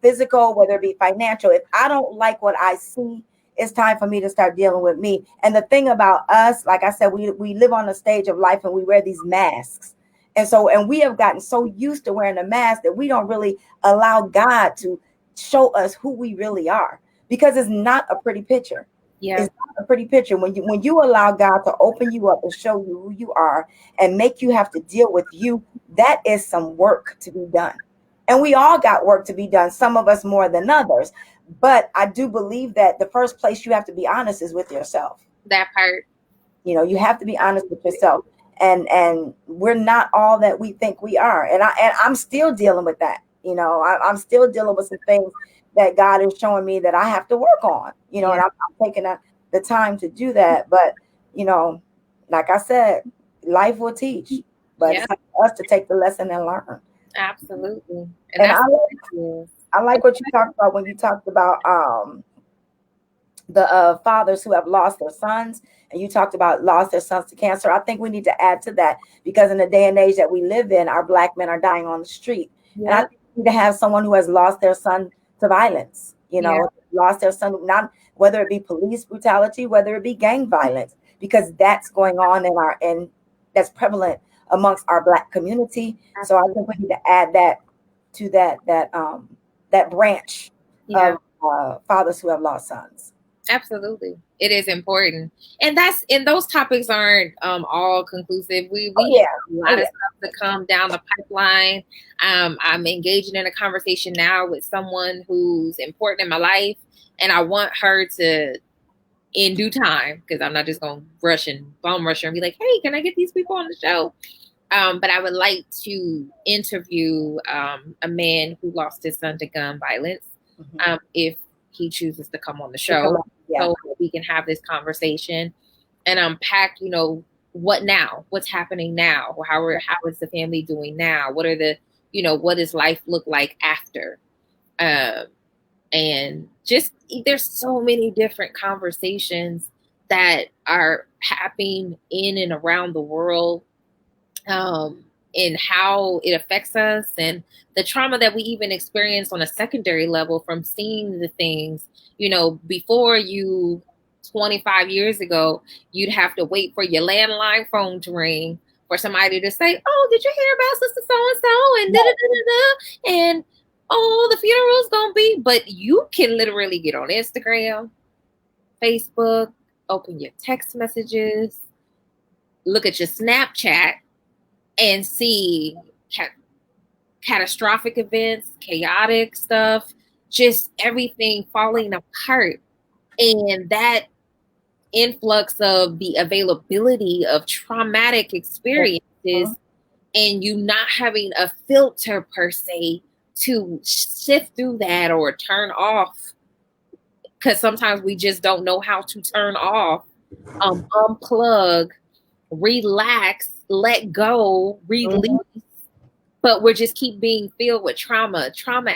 physical, whether it be financial, if I don't like what I see, it's time for me to start dealing with me. And the thing about us, like I said, we live on a stage of life and we wear these masks. And we have gotten so used to wearing a mask that we don't really allow God to show us who we really are, because it's not a pretty picture. Yeah. It's not a pretty picture. When you allow God to open you up and show you who you are and make you have to deal with you, that is some work to be done. And we all got work to be done, some of us more than others. But I do believe that the first place you have to be honest is with yourself. That part. You know, you have to be honest with yourself. And we're not all that we think we are. And I'm still dealing with that. You know, I'm still dealing with some things that God is showing me that I have to work on, you know, and I'm taking the time to do that. But, you know, like I said, life will teach, but it's up to us to take the lesson and learn. Absolutely. And I like what you talked about when you talked about the fathers who have lost their sons, and you talked about lost their sons to cancer. I think we need to add to that, because in the day and age that we live in, our Black men are dying on the street. And I think we need to have someone who has lost their son to violence, you know, lost their son, not whether it be police brutality, whether it be gang violence, because that's going on in that's prevalent amongst our Black community. So I think we need to add that to that branch of fathers who have lost sons. Absolutely. It is important. And those topics aren't all conclusive. We have a lot of stuff to come down the pipeline. I'm engaging in a conversation now with someone who's important in my life, and I want her to, in due time, because I'm not just going to rush and bum rush her and be like, hey, can I get these people on the show? But I would like to interview a man who lost his son to gun violence. If he chooses to come on the show, so we can have this conversation and unpack, you know, what now, what's happening now, how is the family doing now? What are the, you know, what does life look like after? And just, there's so many different conversations that are happening in and around the world, and how it affects us, and the trauma that we even experience on a secondary level from seeing the things, you know, before you 25 years ago, you'd have to wait for your landline phone to ring for somebody to say, oh, did you hear about sister so-and-so and da-da-da-da-da, and oh, the funeral's gonna be, but you can literally get on Instagram, Facebook, open your text messages, look at your Snapchat, and see catastrophic events, chaotic stuff, just everything falling apart. And that influx of the availability of traumatic experiences and you not having a filter per se to sift through that or turn off, because sometimes we just don't know how to turn off, unplug, relax, let go, release. But we're just keep being filled with trauma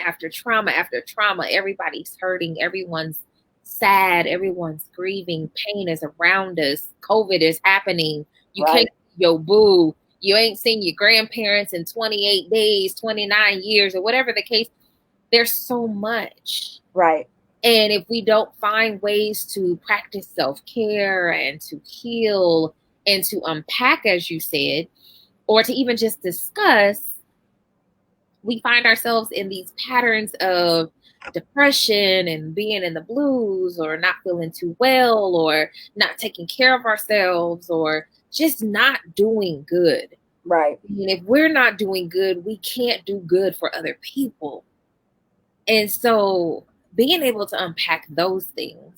after trauma after trauma. Everybody's hurting, everyone's sad, everyone's grieving, pain is around us, COVID is happening, you can't see your boo, you ain't seen your grandparents in 28 days, 29 years, or whatever the case. There's so much. Right. And if we don't find ways to practice self-care and to heal and to unpack, as you said, or to even just discuss, we find ourselves in these patterns of depression and being in the blues or not feeling too well or not taking care of ourselves or just not doing good. Right. And if we're not doing good, we can't do good for other people. And so being able to unpack those things,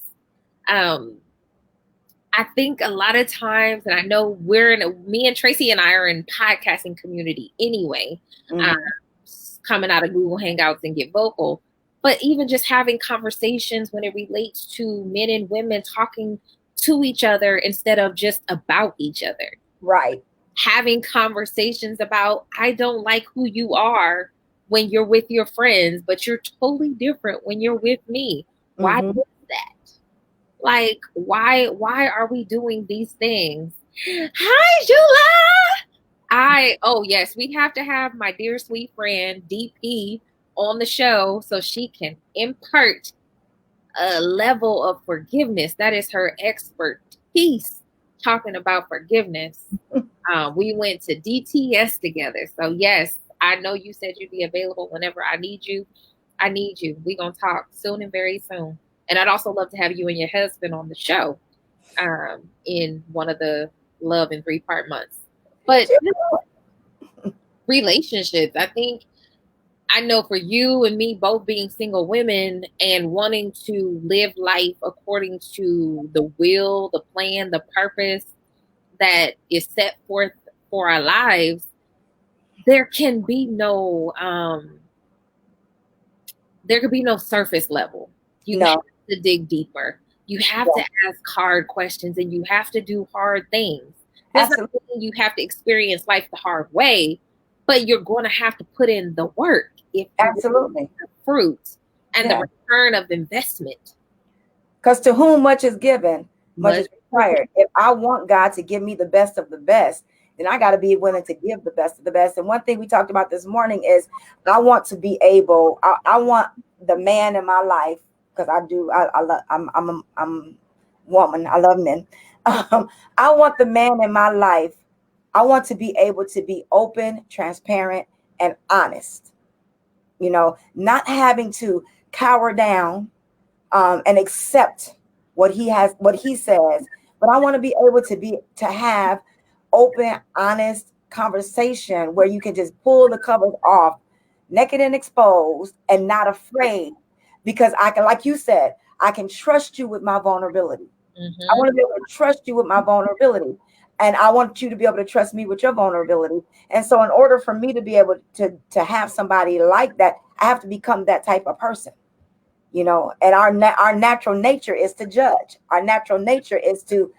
I think a lot of times, and I know me and Traci and I are in podcasting community anyway, coming out of Google Hangouts and Get Vocal, but even just having conversations when it relates to men and women talking to each other instead of just about each other. Right. Having conversations about, I don't like who you are when you're with your friends, but you're totally different when you're with me. Why is that? Like, why are we doing these things? Hi, July! Oh yes, we have to have my dear sweet friend DP on the show so she can impart a level of forgiveness. That is her expertise, talking about forgiveness. We went to DTS together. So yes, I know you said you'd be available whenever I need you. I need you. We're going to talk soon and very soon. And I'd also love to have you and your husband on the show in one of the Love in 3-part months. But relationships, I know for you and me both being single women and wanting to live life according to the will, the plan, the purpose that is set forth for our lives, there can be no surface level. You have to dig deeper. You have to ask hard questions and you have to do hard things. That's not mean you have to experience life the hard way, but you're going to have to put in the work if absolutely the fruit and the return of investment. Because to whom much is given, much is required. If I want God to give me the best of the best, then I got to be willing to give the best of the best. And one thing we talked about this morning is I want to be able, I want the man in my life, because I'm a woman, I love men. I want the man in my life, I want to be able to be open, transparent, and honest. You know, not having to cower down and accept what he says, but I want to be able to have open, honest conversation where you can just pull the covers off, naked and exposed, and not afraid, because I can, like you said, I can trust you with my vulnerability. I want to be able to trust you with my vulnerability, and I want you to be able to trust me with your vulnerability. And so in order for me to be able to have somebody like that, I have to become that type of person. You know, and our natural nature is to judge. Our natural nature is to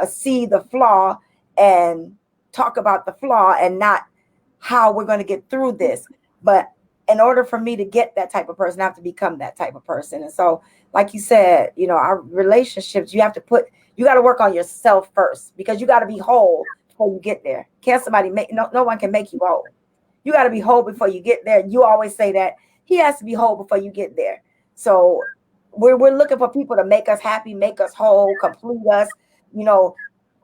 see the flaw and talk about the flaw and not how we're going to get through this. But in order for me to get that type of person, I have to become that type of person. And so, like you said, you know, our relationships, you got to work on yourself first, because you got to be whole before you get there. Can't somebody no one can make you whole. You got to be whole before you get there. You always say that he has to be whole before you get there. So we're looking for people to make us happy, make us whole, complete us, you know,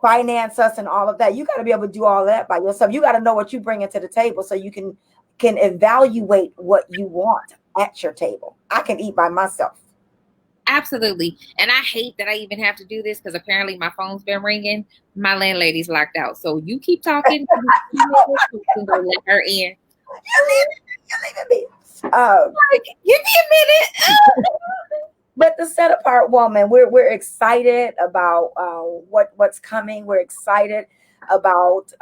finance us and all of that. You got to be able to do all that by yourself. You got to know what you bring into the table so you can evaluate what you want at your table. I can eat by myself. Absolutely. And I hate that I even have to do this because apparently my phone's been ringing. My landlady's locked out. So you keep talking. We can go let her in. You're leaving me. Um, Like, give me a minute. but the set apart woman, we're excited about what's coming. We're excited about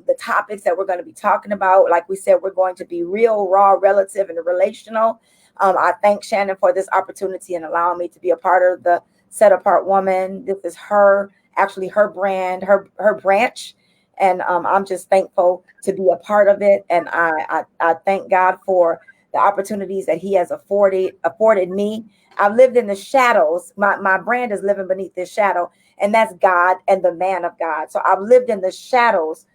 the topics that we're going to be talking about. Like we said, we're going to be real, raw, relative, and relational. I thank Shannon for this opportunity and allowing me to be a part of the set apart woman. This is her, actually her brand, her branch, and I'm just thankful to be a part of it. And I thank God for the opportunities that He has afforded me. I've lived in the shadows. My brand is living beneath this shadow, and that's God and the man of God. So I've lived in the shadows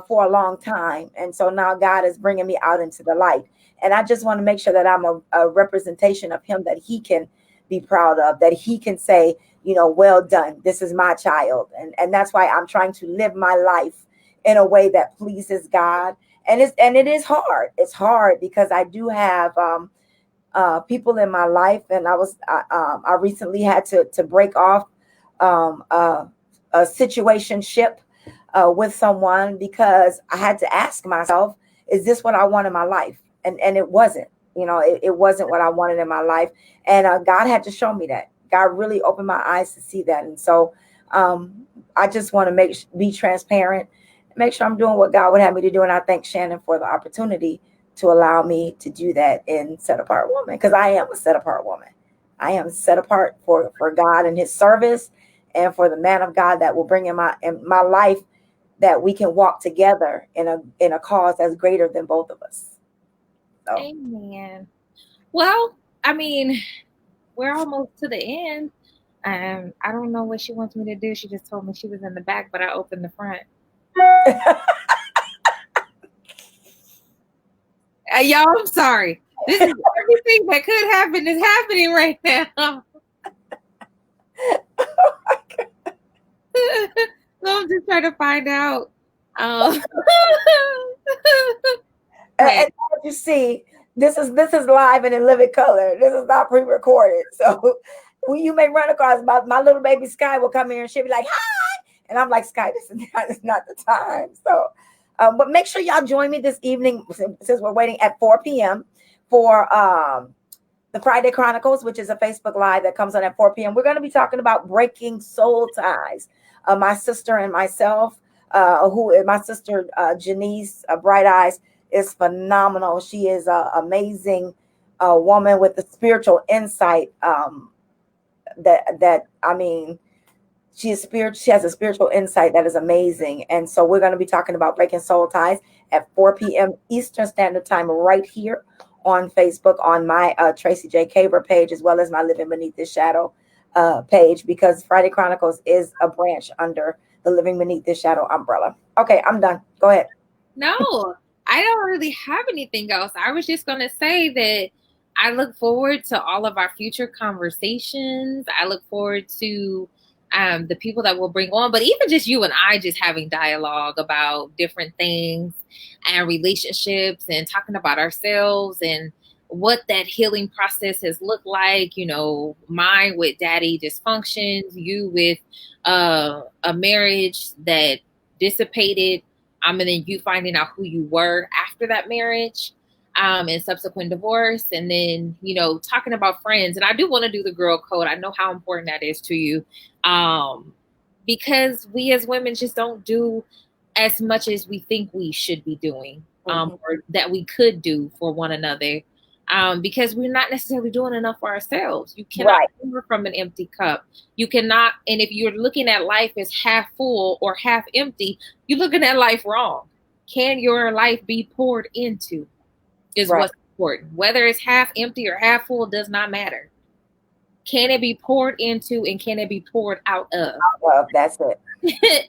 for a long time. And so now God is bringing me out into the light. And I just want to make sure that I'm a representation of Him that He can be proud of, that He can say, well done. This is my child. And that's why I'm trying to live my life in a way that pleases God. And it is hard. It's hard because I do have people in my life, and I recently had to break off a situation ship with someone because I had to ask myself, is this what I want in my life? And it wasn't. It wasn't what I wanted in my life, and God had to show me that. God really opened my eyes to see that, and so I just want to be transparent, make sure I'm doing what God would have me to do, and I thank Shannon for the opportunity to allow me to do that in set apart woman, because I am a set apart woman. I am set apart for God and His service, and for the man of God that will bring in my life, that we can walk together in a cause that's greater than both of us. So Amen. Well, I mean, we're almost to the end. I don't know what she wants me to do. She just told me she was in the back, but I opened the front. Y'all, I'm sorry. This is everything that could happen is happening right now. So I'm just trying to find out. Um, and as you see, this is live and in living color. This is not pre-recorded. So when you may run across my little baby Sky will come here and she'll be like, hi. And I'm like, Sky, this is not the time. So but make sure y'all join me this evening, since we're waiting at 4 p.m. for the Friday Chronicles, which is a Facebook Live that comes on at 4 p.m. We're going to be talking about breaking soul ties. My sister and myself, my sister Janice Bright Eyes, is phenomenal. She is an amazing woman with the spiritual insight. That I mean, she is spirit. She has a spiritual insight that is amazing. And so we're going to be talking about breaking soul ties at 4 p.m. Eastern Standard Time, right here on Facebook, on my Traci J Caber page, as well as my Living Beneath This Shadow page, because Friday Chronicles is a branch under the Living Beneath This Shadow umbrella. Okay, I'm done. Go ahead. no, I don't really have anything else. I was just going to say that I look forward to all of our future conversations. I look forward to the people that we'll bring on, but even just you and I just having dialogue about different things and relationships and talking about ourselves and what that healing process has looked like. Mine with daddy dysfunctions, you with a marriage that dissipated, and then you finding out who you were after that marriage, and subsequent divorce, and then talking about friends. And I do want to do the girl code. I know how important that is to you, because we as women just don't do as much as we think we should be doing, or that we could do for one another, because we're not necessarily doing enough for ourselves. You cannot pour from an empty cup. You cannot, and if you're looking at life as half full or half empty, you're looking at life wrong. Can your life be poured into is what's important. Whether it's half empty or half full does not matter. Can it be poured into, and can it be poured out of? That's it.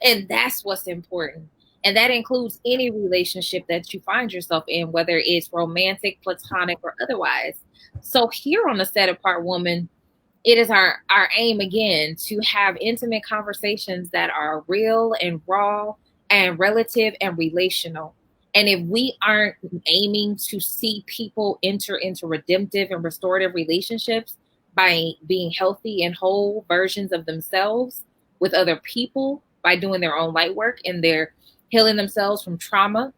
And that's what's important. And that includes any relationship that you find yourself in, whether it's romantic, platonic, or otherwise. So here on the Set Apart Woman, it is our aim again to have intimate conversations that are real and raw and relative and relational. And if we aren't aiming to see people enter into redemptive and restorative relationships, by being healthy and whole versions of themselves with other people, by doing their own light work and they're healing themselves from trauma,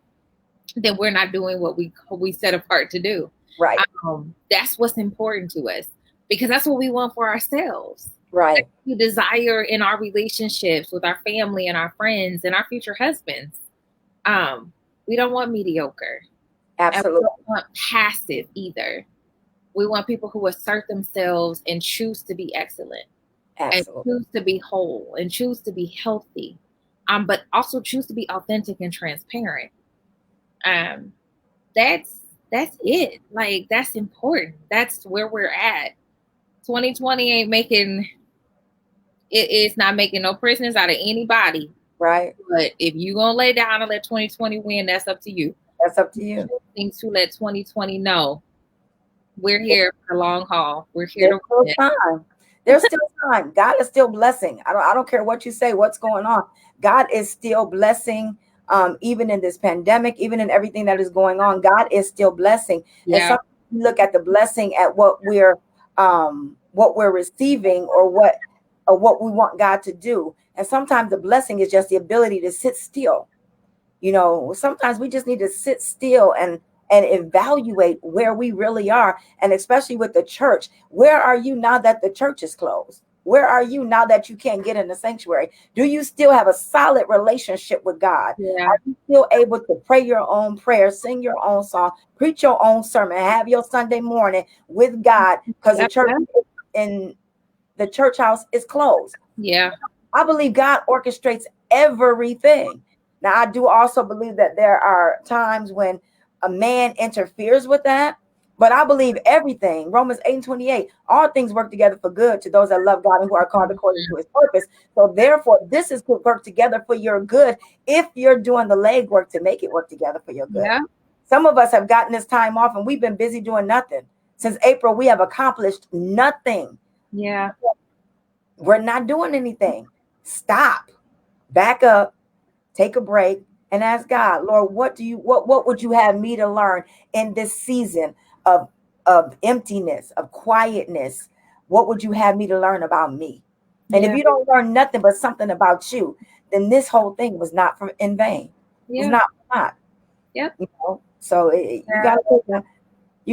then we're not doing what we set apart to do. Right. That's what's important to us because that's what we want for ourselves. Right. We desire in our relationships with our family and our friends and our future husbands. We don't want mediocre. Absolutely. And we don't want passive either. We want people who assert themselves and choose to be excellent. Absolutely. And choose to be whole and choose to be healthy. But also choose to be authentic and transparent. That's it. Like that's important. That's where we're at. 2020 ain't making it's not making no prisoners out of anybody. Right. But if you gonna lay down and let 2020 win, that's up to you. That's up to you. Things to let 2020 know we're here for the long haul. We're here There's to still win. time. There's still time. God is still blessing. I don't care what you say, what's going on. God is still blessing. Even in this pandemic, even in everything that is going on, God is still blessing. And Yeah. sometimes we look at the blessing at what we're receiving or what we want God to do. And sometimes the blessing is just the ability to sit still. Sometimes we just need to sit still and evaluate where we really are. And especially with the church, where are you now that the church is closed? Where are you now that you can't get in the sanctuary? Do you still have a solid relationship with God? Yeah. Are you still able to pray your own prayer, sing your own song, preach your own sermon, have your Sunday morning with God? Because the church in the church house is closed. Yeah. I believe God orchestrates everything. Now, I do also believe that there are times when a man interferes with that, but I believe everything. Romans 8:28, all things work together for good to those that love God and who are called according to his purpose. So therefore, this is to work together for your good if you're doing the legwork to make it work together for your good. Yeah. Some of us have gotten this time off and we've been busy doing nothing. Since April, we have accomplished nothing. Yeah. We're not doing anything. Stop, back up, take a break, and ask God, Lord, what would you have me to learn in this season of emptiness, of quietness? What would you have me to learn about me? And if you don't learn nothing but something about you, then this whole thing was not in vain. It's not. Yep. So you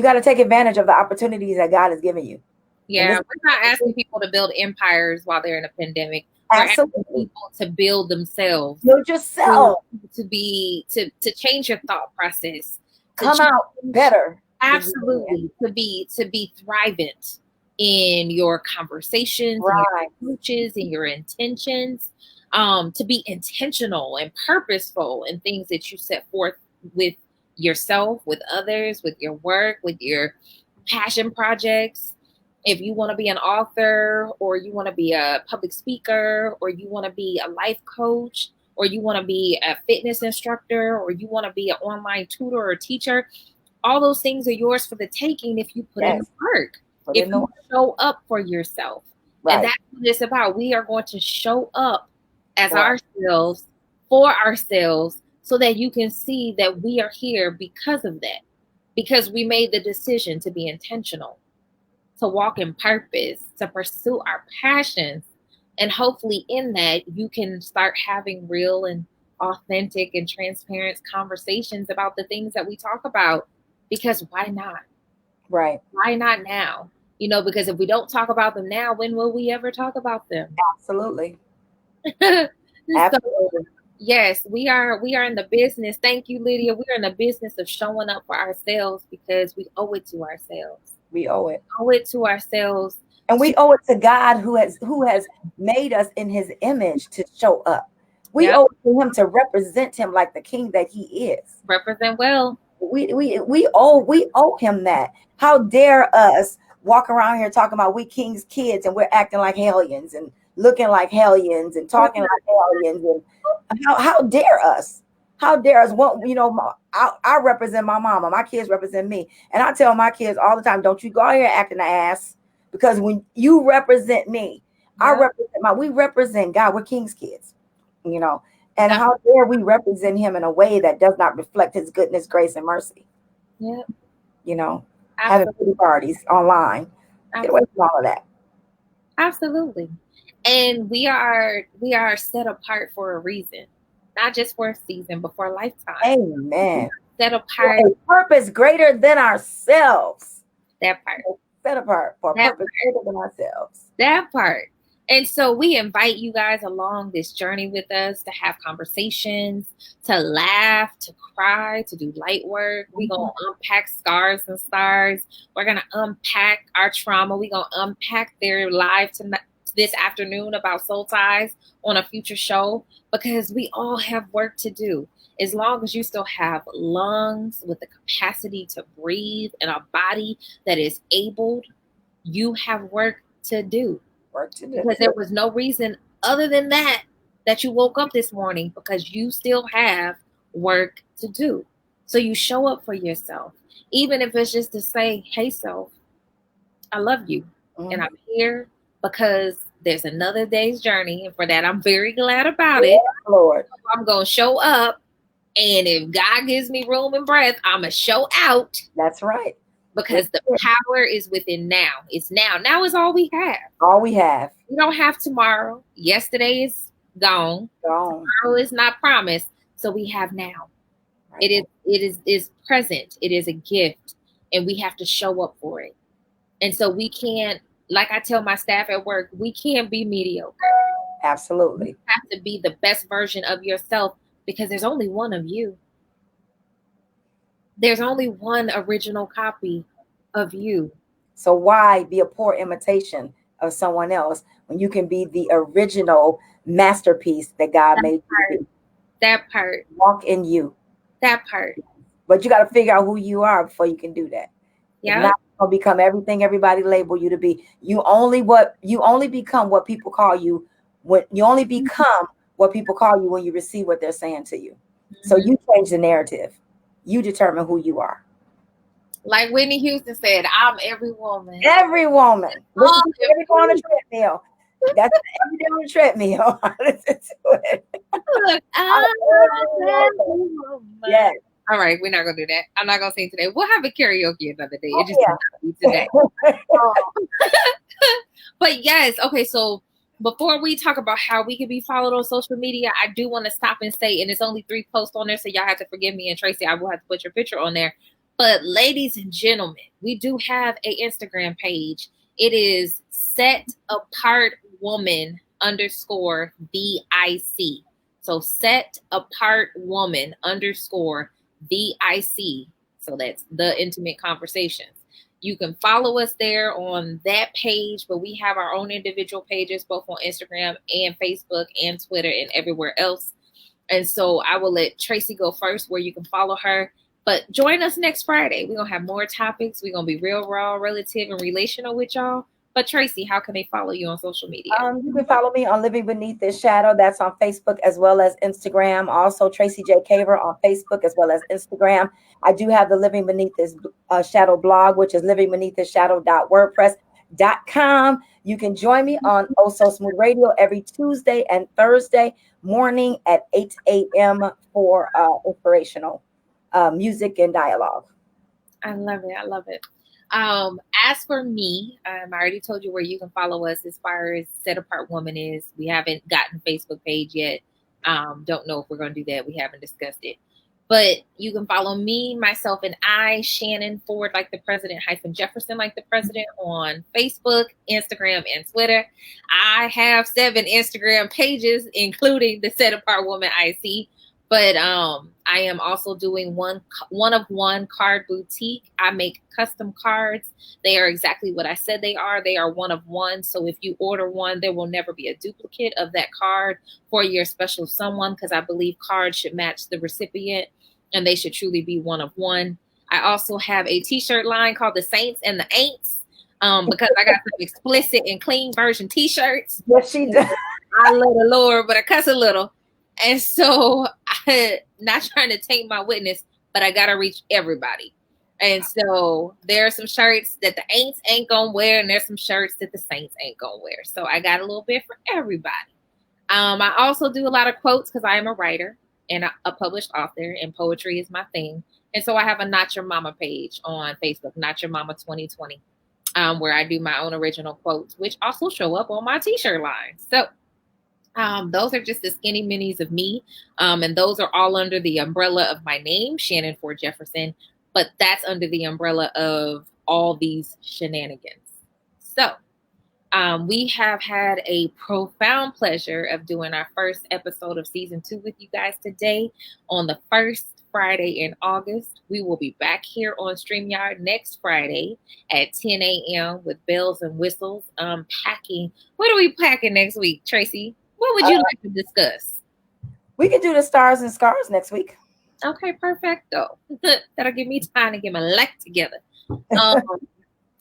gotta take advantage of the opportunities that God has given you. Yeah, we're not asking people to build empires while they're in a pandemic. Absolutely. We're asking people to build themselves. Build yourself. To change your thought process. Come out better. Absolutely. To be thrivant in your conversations, right, in your approaches, in your intentions. To be intentional and purposeful in things that you set forth with yourself, with others, with your work, with your passion projects. If you want to be an author or you want to be a public speaker or you want to be a life coach or you want to be a fitness instructor or you want to be an online tutor or teacher, all those things are yours for the taking if you put in the work, if you show up for yourself. Right. And that's what it's about. We are going to show up as ourselves, for ourselves, so that you can see that we are here because of that, because we made the decision to be intentional, to walk in purpose, to pursue our passions. And hopefully in that, you can start having real and authentic and transparent conversations about the things that we talk about. Because why not? Right. Why not now? Because if we don't talk about them now, when will we ever talk about them? Absolutely. Absolutely. So, yes, we are in the business. Thank you, Lydia. We are in the business of showing up for ourselves because we owe it to ourselves. We owe it. We owe it to ourselves. And we owe it to God who has made us in his image to show up. We owe it to him to represent him like the king that he is. Represent well. We owe him that. How dare us walk around here talking about we king's kids and we're acting like hellions and looking like hellions and talking like hellions, and how dare us? How dare us? I represent my mama. My kids represent me. And I tell my kids all the time, don't you go out here acting an ass, because when you represent me, we represent God. We're king's kids, and how dare we represent him in a way that does not reflect his goodness, grace, and mercy. Yeah. Having pity parties online. Get away from all of that. Absolutely. And we are set apart for a reason. Not just for a season, but for a lifetime. Amen. Set For apart. a purpose greater than ourselves. That part. Set apart for a That purpose greater than ourselves. That part. And so we invite you guys along this journey with us to have conversations, to laugh, to cry, to do light work. We're going to unpack scars and stars. We're going to unpack our trauma. We're going to unpack their live tonight, this afternoon, about soul ties on a future show, because we all have work to do. As long as you still have lungs with the capacity to breathe and a body that is able, you have work to do. Because there was no reason other than that you woke up this morning, because you still have work to do. So you show up for yourself, even if it's just to say, hey, self, I love you. And I'm here because there's another day's journey. And for that, I'm very glad about it. Lord. So I'm going to show up. And if God gives me room and breath, I'm going to show out. That's right. Because the power is within now. It's now. Now is all we have. All we have. We don't have tomorrow. Yesterday is gone. Tomorrow is not promised. So we have now. Right. It is present. It is a gift. And we have to show up for it. And so we can't, like I tell my staff at work, we can't be mediocre. Absolutely. You have to be the best version of yourself, because there's only one of you. There's only one original copy of you. So why be a poor imitation of someone else when you can be the original masterpiece that God made you be? That part. Walk in you. That part. But you got to figure out who you are before you can do that. Yeah. Not gonna become everything everybody label you to be. You only become what people call you. When you only become what people call you when you receive what they're saying to you. So you change the narrative. You determine who you are. Like Whitney Houston said, I'm every woman. Every woman. Listen to every day on a treadmill. That's every day on a treadmill. Listen to it. Look, I'm every woman. Yes. All right, we're not gonna do that. I'm not gonna sing today. We'll have a karaoke another day. It just cannot be today. But yes, okay, so before we talk about how we can be followed on social media, I do want to stop and say, and it's only 3 posts on there, so y'all have to forgive me. And Traci, I will have to put your picture on there. But ladies and gentlemen, we do have an Instagram page. It is Set Apart Woman _VIC. So Set Apart Woman _VIC. So that's The Intimate Conversations. You can follow us there on that page, but we have our own individual pages, both on Instagram and Facebook and Twitter and everywhere else. And so I will let Traci go first, where you can follow her. But join us next Friday. We're going to have more topics. We're going to be real, raw, relative, and relational with y'all. But Traci, how can they follow you on social media? You can follow me on Living Beneath This Shadow. That's on Facebook as well as Instagram. Also, Traci J Caver on Facebook as well as Instagram. I do have the Living Beneath This Shadow blog, which is livingbeneath.wordpress.com. You can join me on Oh So Smooth Radio every Tuesday and Thursday morning at 8 a.m. for inspirational music and dialogue. I love it. I love it. As for me, I already told you where you can follow us as far as Set Apart Woman is. We haven't gotten Facebook page yet. Don't know if we're going to do that. We haven't discussed it. But you can follow me, myself, and I, Shannon Ford, like the president, -Jefferson, like the president, on Facebook, Instagram, and Twitter. I have 7 Instagram pages, including the Set Apart Woman IC. But I am also doing one of one card boutique. I make custom cards. They are exactly what I said they are. They are one of one. So if you order one, there will never be a duplicate of that card for your special someone, because I believe cards should match the recipient and they should truly be one of one. I also have a t-shirt line called The Saints and the Ain'ts, because I got some explicit and clean version t-shirts. Yes, she does. I love the Lord, but I cuss a little. And so I'm not trying to take my witness, but I got to reach everybody. And so there are some shirts that the Ain'ts ain't going to wear, and there's some shirts that the Saints ain't going to wear. So I got a little bit for everybody. I also do a lot of quotes because I am a writer and a published author, and poetry is my thing. And so I have a Not Your Mama page on Facebook, Not Your Mama 2020. where I do my own original quotes, which also show up on my t-shirt line. So those are just the skinny minis of me. And those are all under the umbrella of my name, Shannon Ford-Jefferson. But that's under the umbrella of all these shenanigans. So we have had a profound pleasure of doing our first episode of season 2 with you guys today on the first Friday in August. We will be back here on StreamYard next Friday at 10 a.m. with bells and whistles. Packing. What are we packing next week, Traci? What would you like to discuss? We can do the stars and scars next week. Okay, perfecto. That'll give me time to get my life together.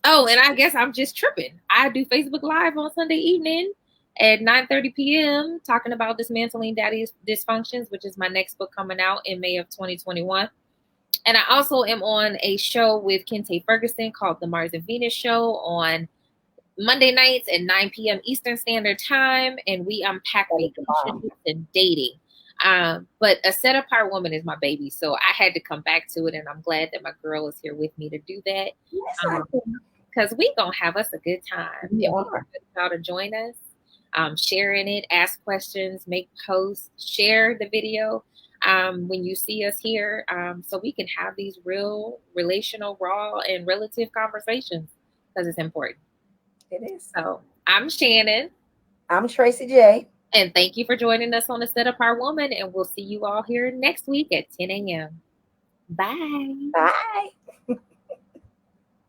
Oh, and I guess I'm just tripping. I do Facebook Live on Sunday evening at 9:30 p.m. talking about dismantling daddy's dysfunctions, which is my next book coming out in May of 2021. And I also am on a show with Kente Ferguson called The Mars and Venus Show on Monday nights at 9 p.m. Eastern Standard Time, and we unpack relationships and dating. But a set apart woman is my baby, so I had to come back to it, and I'm glad that my girl is here with me to do that. Because we gonna have us a good time. We are. Y'all to join us, sharing it, ask questions, make posts, share the video when you see us here, so we can have these real, relational, raw, and relative conversations because it's important. It is. So I'm Shannon. I'm Traci J. And thank you for joining us on the Set Apart Woman. And we'll see you all here next week at 10 a.m. Bye. Bye.